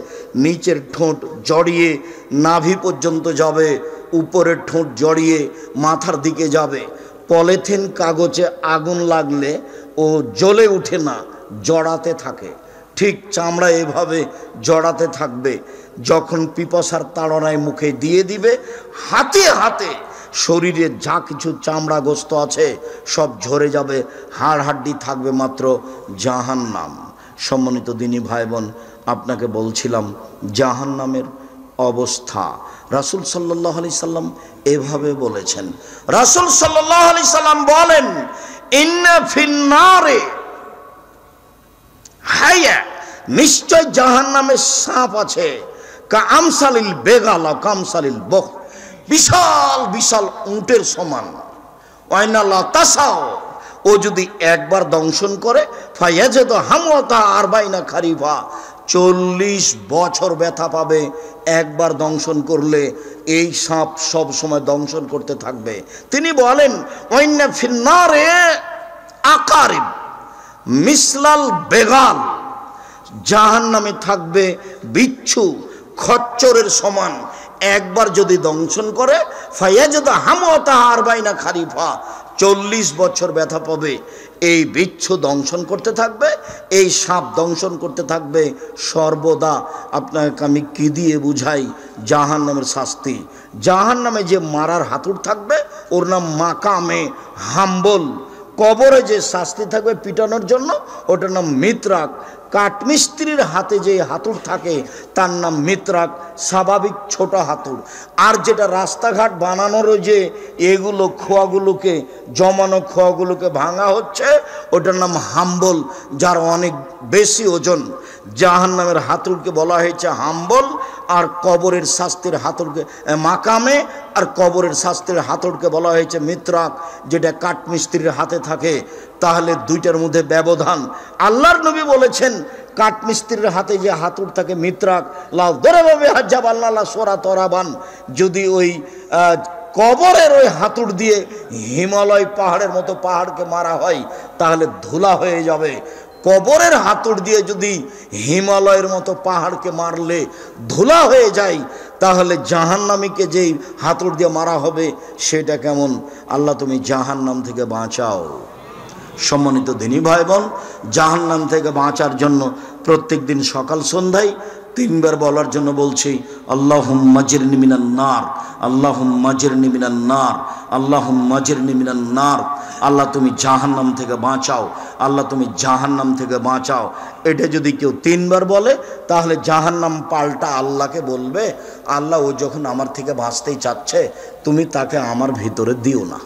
নিচের ঠোঁট জড়িয়ে নাভি পর্যন্ত যাবে, উপরের ঠোঁট জড়িয়ে মাথার দিকে যাবে। পলিথিন কাগজে আগুন লাগলে ও জ্বলে উঠে না, জড়াতে থাকে, ঠিক চামড়া এভাবে জড়াতে থাকবে। যখন পিপাসার তাড়নায় মুখে দিয়ে দিবে, হাতে হাতে শরীরে যা কিছু চামড়া গোস্ত আছে সব ঝরে যাবে, হাড় হাড্ডি থাকবে মাত্র জাহান্নাম। সম্মানিত দিনী ভাই বোন, আপনাকে বলছিলাম জাহান্নামের অবস্থা। রাসূল সাল্লাল্লাহু আলাইহি সাল্লাম এভাবে বলেছেন। রাসূল সাল্লাল্লাহু আলাইহি সাল্লাম বলেন ইন্না ফিন্নারে হায়া, নিশ্চয় জাহান্নামে সাপ আছে, কামসালিল বেগাল কামসালিল বখ, বিশাল বিশাল উটের সমান। ওয়াইনালা তাসাও, ও যদি একবার দংশন করে ফায়াজেদ হামওয়াতা আরবাইনা খারিফা, 40 বছর ব্যথা পাবে একবার দংশন করলে। এই সাপ সব সময় দংশন করতে থাকবে। তিনি বলেন ওয়াইন্না ফিন্নারে আকারিব মিসলাল বেগাল, জাহান্নামে থাকবে বিচ্ছু খচ্চরের সমান, একবার যদি দংশন করে ফায়াজেদ হামওয়াতা আরবাইনা খারিফা, 40 বছর ব্যথা পাবে। এই বিচ্ছু দংশন করতে থাকবে, এই সাপ দংশন করতে থাকবে সর্বদা। আপনাকে আমি কি দিয়ে বুঝাই জাহান্নামের শাস্তি? জাহান্নামে যে মারার হাতুড় থাকবে ওর নাম মাকামে হাম্বল। কবরে যে শাস্তি থাকবে পিটানোর জন্য ওটার নাম মিত্রাক। কাঠমিস্ত্রির হাতে যে হাতুড় থাকে তার নাম মিত্রাক, স্বাভাবিক ছোট হাতুড়। আর যেটা রাস্তাঘাট বানানোরও যে এগুলো খোয়াগুলোকে জমানো খোয়াগুলোকে ভাঙা হচ্ছে ওটার নাম হাম্বল, যার অনেক বেশি ওজন। জাহান্নামের হাতুড়কে বলা হয়েছে হাম্বল, আর কবরের শাস্তির হাতুড়কে মাকামে, আর কবরের শাস্তির হাতুড়কে বলা হয়েছে মিত্রাক, যেটা কাঠমিস্ত্রির হাতে থাকে। তাহলে দুইটার মধ্যে ব্যবধান। আল্লাহর নবী বলেছেন কাঠমিস্ত্রির হাতে যে হাতুড় থাকে মিত্রাক, লাউ দরাবে হাজ্জাব আল্লাহ সোরা তরাবান, যদি ওই কবরের ওই হাতুড় দিয়ে হিমালয় পাহাড়ের মতো পাহাড়কে মারা হয় তাহলে ধুলা হয়ে যাবে। কবরের হাতুড় দিয়ে যদি হিমালয়ের মতো পাহাড়কে মারলে ধুলা হয়ে যায়, তাহলে জাহান্নামীকে যেই হাতুড় দিয়ে মারা হবে সেটা কেমন? আল্লাহ তুমি জাহান্নাম থেকে বাঁচাও। সম্মানিত দিনী ভাই বোন, জাহান্নাম থেকে বাঁচার জন্য প্রত্যেক দিন সকাল সন্ধ্যায় 3 বার বলার জন্য বলছি আল্লাহুম্মা জিরনি মিনান নার, আল্লাহুম্মা জিরনি মিনান নার, আল্লাহুম্মা জিরনি মিনান নার। আল্লাহ তুমি জাহান্নাম থেকে বাঁচাও, আল্লাহ তুমি জাহান্নাম থেকে বাঁচাও। এটা যদি কেউ 3 বার বলে তাহলে জাহান্নাম পাল্টা আল্লাহকে বলবে, আল্লাহ ও যখন আমার থেকে বাঁচতেই চাচ্ছে তুমি তাকে আমার ভিতরে দিও না।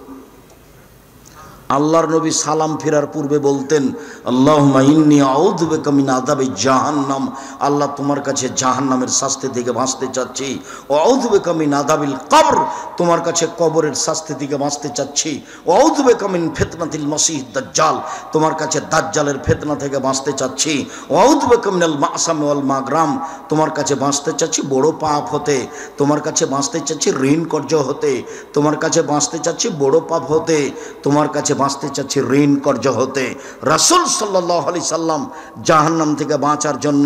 আল্লাহর নবী সালাম ফেরার পূর্বে বলতেন, আল্লাহুম্মা ইন্নী আউযু বিকা মিন আযাবি জাহান্নাম, আল্লাহ তোমার কাছে জাহান্নামের শাস্তি থেকে বাঁচতে চাচ্ছি। ওয়া আউযু বিকা মিন আযাবিল কবর, তোমার কাছে কবরের শাস্তি থেকে বাঁচতে চাচ্ছি। ওয়া আউযু বিকা মিন ফিতনাতিল মাসিহ দাজ্জাল, তোমার কাছে দাজ্জালের ফিতনা থেকে বাঁচতে চাচ্ছি। ওয়া আউযু বিকা মিনাল মাসাম ওয়াল মাগরাম, তোমার কাছে বাঁচতে চাচ্ছি বড় পাপ হতে, তোমার কাছে বাঁচতে চাচ্ছি ঋণ কর্য হতে, তোমার কাছে বাঁচতে চাচ্ছি বড় পাপ হতে, তোমার কাছে বাঁচতে চাচ্ছি ঋণ কর্য হতে। রাসূল সাল্লাল্লাহু আলাইহি সাল্লাম জাহান্নাম থেকে বাঁচার জন্য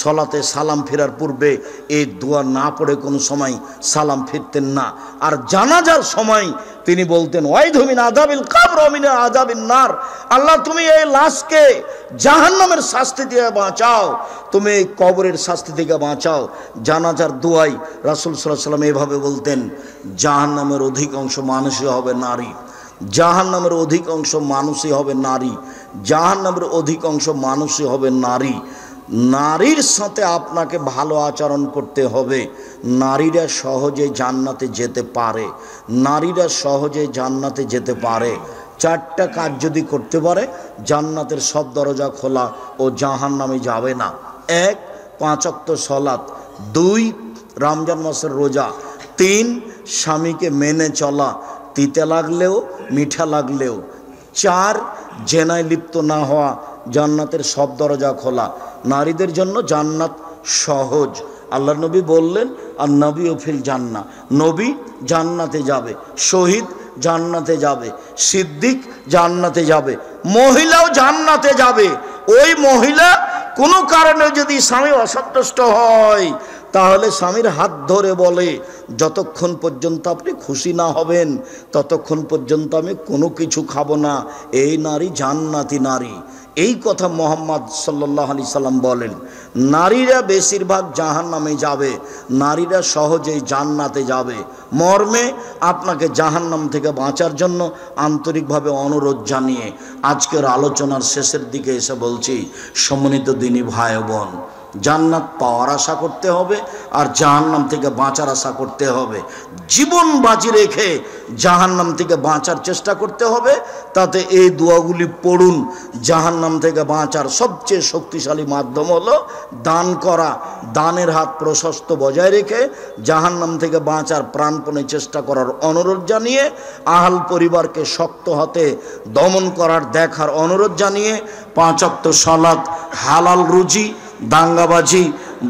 সলাতে সালাম ফেরার পূর্বে এই দোয়া না পড়ে কোনো সময় সালাম ফিরতেন না। আর জানাজার সময় তিনি বলতেন, ওয়াইধু মিন আযাবিল কবর ওয়া মিন আযাবিন নার, আল্লাহ তুমি এই লাশকে জাহান্নামের শাস্তি থেকে বাঁচাও, তুমি এই কবরের শাস্তি থেকে বাঁচাও। জানাজার দোয়াই রাসূল সাল্লাল্লাহু আলাইহি সাল্লাম এভাবে বলতেন, জাহান্নামের অধিকাংশ মানুষই হবে নারী, জাহান্নামের অধিকাংশ মানুষই হবে নারী, জাহান্নামের অধিকাংশ মানুষই হবে নারী। নারীর সাথে আপনাকে ভালো আচরণ করতে হবে। নারীরা সহজে জান্নাতে যেতে পারে, নারীরা সহজে জান্নাতে যেতে পারে। 4টা কাজ যদি করতে পারে জান্নাতের সব দরজা খোলা, ও জাহান্নামে যাবে না। 1 5 ওয়াক্ত সালাত, 2 রমজান মাসের রোজা, 3 স্বামীকে মেনে চলা, তিতে লাগলেও মিঠা লাগলেও, 4 জেনায় লিপ্ত না হওয়া, জান্নাতের সব দরজা খোলা। নারীদের জন্য জান্নাত সহজ। আল্লাহর নবী বললেন, আর নবী ও ফিল জান্নাহ, নবী জান্নাতে যাবে, শহীদ জান্নাতে যাবে, সিদ্দিক জান্নাতে যাবে, মহিলাও জান্নাতে যাবে। ওই মহিলা কোনো কারণে যদি স্বামী অসন্তুষ্ট হয় তাহলে স্বামীর হাত ধরে বলে, যতক্ষণ পর্যন্ত আপনি খুশি না হবেন ততক্ষণ পর্যন্ত আমি কোনো কিছু খাবো না। এই নারী জান্নাতি নারী। এই কথা মুহাম্মদ সাল্লাল্লাহু আলাইহি সাল্লাম বলেন। নারীরা বেশিরভাগ জাহান্নামে যাবে, নারীরা সহজেই জান্নাতে যাবে। মর্মে আপনাকে জাহান্নাম থেকে বাঁচার জন্য আন্তরিকভাবে অনুরোধ জানিয়ে আজকের আলোচনার শেষের দিকে এসে বলছি, সম্মানিত দিনী ভাই বোন, জান্নাত পাওয়ার আশা করতে হবে আর জাহান্নাম থেকে বাঁচার আশা করতে হবে। জীবন বাজি রেখে জাহান্নাম থেকে বাঁচার চেষ্টা করতে হবে। তাতে এই দোয়াগুলি পড়ুন। জাহান্নাম থেকে বাঁচার সবচেয়ে শক্তিশালী মাধ্যম হলো দান করা। দানের হাত প্রশস্ত বজায় রেখে জাহান্নাম থেকে বাঁচার প্রাণপণে চেষ্টা করার অনুরোধ জানিয়ে, আহল পরিবারকে শক্ত হাতে দমন করার দেখার অনুরোধ জানিয়ে, 5 ওয়াক্ত সালাত, হালাল রুজি, দাঙ্গাবাজি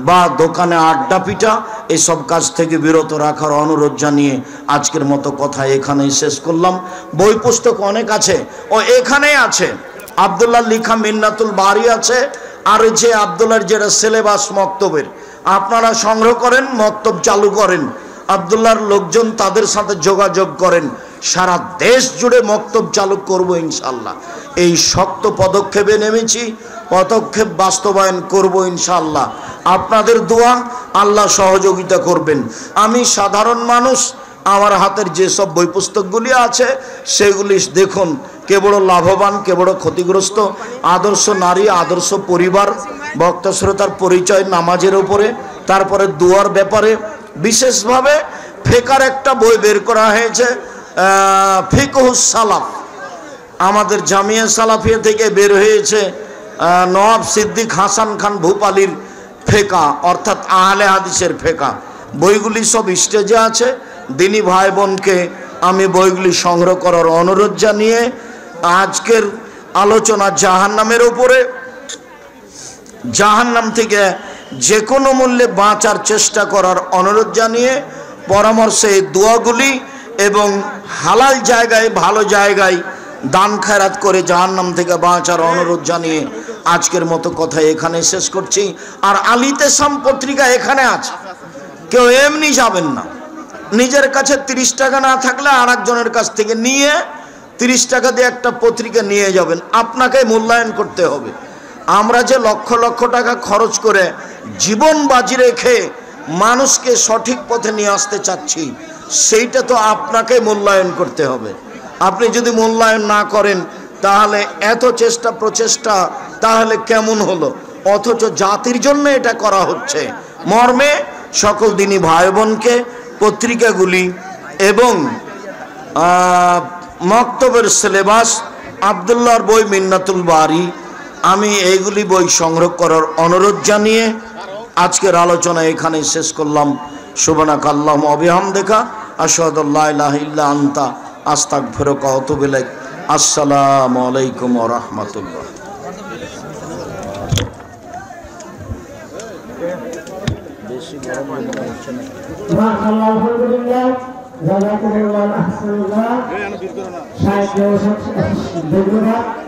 বা দোকানে আড্ডা পিটা এসব কাজ থেকে বিরত রাখার অনুরোধ জানিয়ে আজকের মতো কথা এখানেই শেষ করলাম। বই পুস্তক অনেক আছে, ও এখানেই আছে। আব্দুল্লাহ লিখা মিন্নাতুল বারি আছে, আর যে আব্দুল্লাহর যেটা সিলেবাস মক্তবের, আপনারা সংগ্রহ করেন, মক্তব চালু করেন। আব্দুল্লাহর লোকজন তাদের সাথে যোগাযোগ করেন। সারা দেশ জুড়ে মক্তব চালু করব ইনশাল্লাহ। এই শক্ত পদক্ষেপে নেমেছি, পদক্ষেপ বাস্তবায়ন করব ইনশাল্লাহ। আপনাদের দোয়া, আল্লাহ সহযোগিতা করবেন। আমি সাধারণ মানুষ, আমার হাতের যেসব বই পুস্তকগুলি আছে সেগুলি দেখুন, কে বড় লাভবান, কে বড় ক্ষতিগ্রস্ত, আদর্শ নারী, আদর্শ পরিবার, বক্তা শ্রোতার পরিচয় নামাজের উপরে, তারপরে দোয়ার ব্যাপারে। বিশেষভাবে ফিকহের একটা বই বের করা হয়েছে, ফিকহুস সালাফ, আমাদের জামিয়া সালাফিয়া থেকে বের হয়েছে। নওয়াব সিদ্দিক হাসান খান ভূপালীর ফেকা, অর্থাৎ আহলে হাদিসের ফেকা। বইগুলি সব স্টেজে আছে। দিনী ভাই বোনকে আমি বইগুলি সংগ্রহ করার অনুরোধ জানিয়ে আজকের আলোচনা জাহান্নামের উপরে, জাহান্নাম থেকে যে কোনো মূল্যে বাঁচার চেষ্টা করার অনুরোধ জানিয়ে, পরামর্শে দোয়াগুলি এবং হালাল জায়গায়, ভালো জায়গায় দান খেরাত করে জাহান্নাম থেকে বাঁচার অনুরোধ জানিয়ে আজকের মতো কথা এখানে শেষ করছি। আর আলিতেসাম পত্রিকা এখানে আছে, কেউ এমনি যাবেন না। নিজের কাছে 30 টাকা না থাকলে আর একজনের কাছ থেকে নিয়ে 30 টাকা দিয়ে একটা পত্রিকা নিয়ে যাবেন। আপনাকে মূল্যায়ন করতে হবে। আমরা যে লক্ষ লক্ষ টাকা খরচ করে জীবন বাজি রেখে মানুষকে সঠিক পথে নিয়ে আসতে চাচ্ছি, সেইটা তো আপনাকে মূল্যায়ন করতে হবে। আপনি যদি মূল্যায়ন না করেন তাহলে এত চেষ্টা প্রচেষ্টা তাহলে কেমন হলো? অথচ জাতির জন্য এটা করা হচ্ছে। মর্মে সকল দিনী ভাই বোনকে পত্রিকাগুলি এবং মক্তবের সিলেবাস, আব্দুল্লাহর বই মিন্নাতুল বারি, আমি এইগুলি বই সংগ্রহ করার অনুরোধ জানিয়ে আজকের আলোচনা এখানে শেষ করলাম। সুবহানাকা আল্লাহুম্মা ওয়া বিহামদিকা আশহাদু আল্লা ইলাহা ইল্লা আনতা আস্তাগফিরুকা ওয়া আতুবু ইলাইক। আসসালামু আলাইকুম ওয়া রাহমাতুল্লাহ। মাশাআল্লাহ, আলহামদুলিল্লাহ, জাযাকুমুল্লাহু আহসানুল্লাহ। সাহিত্য ধন্যবাদ।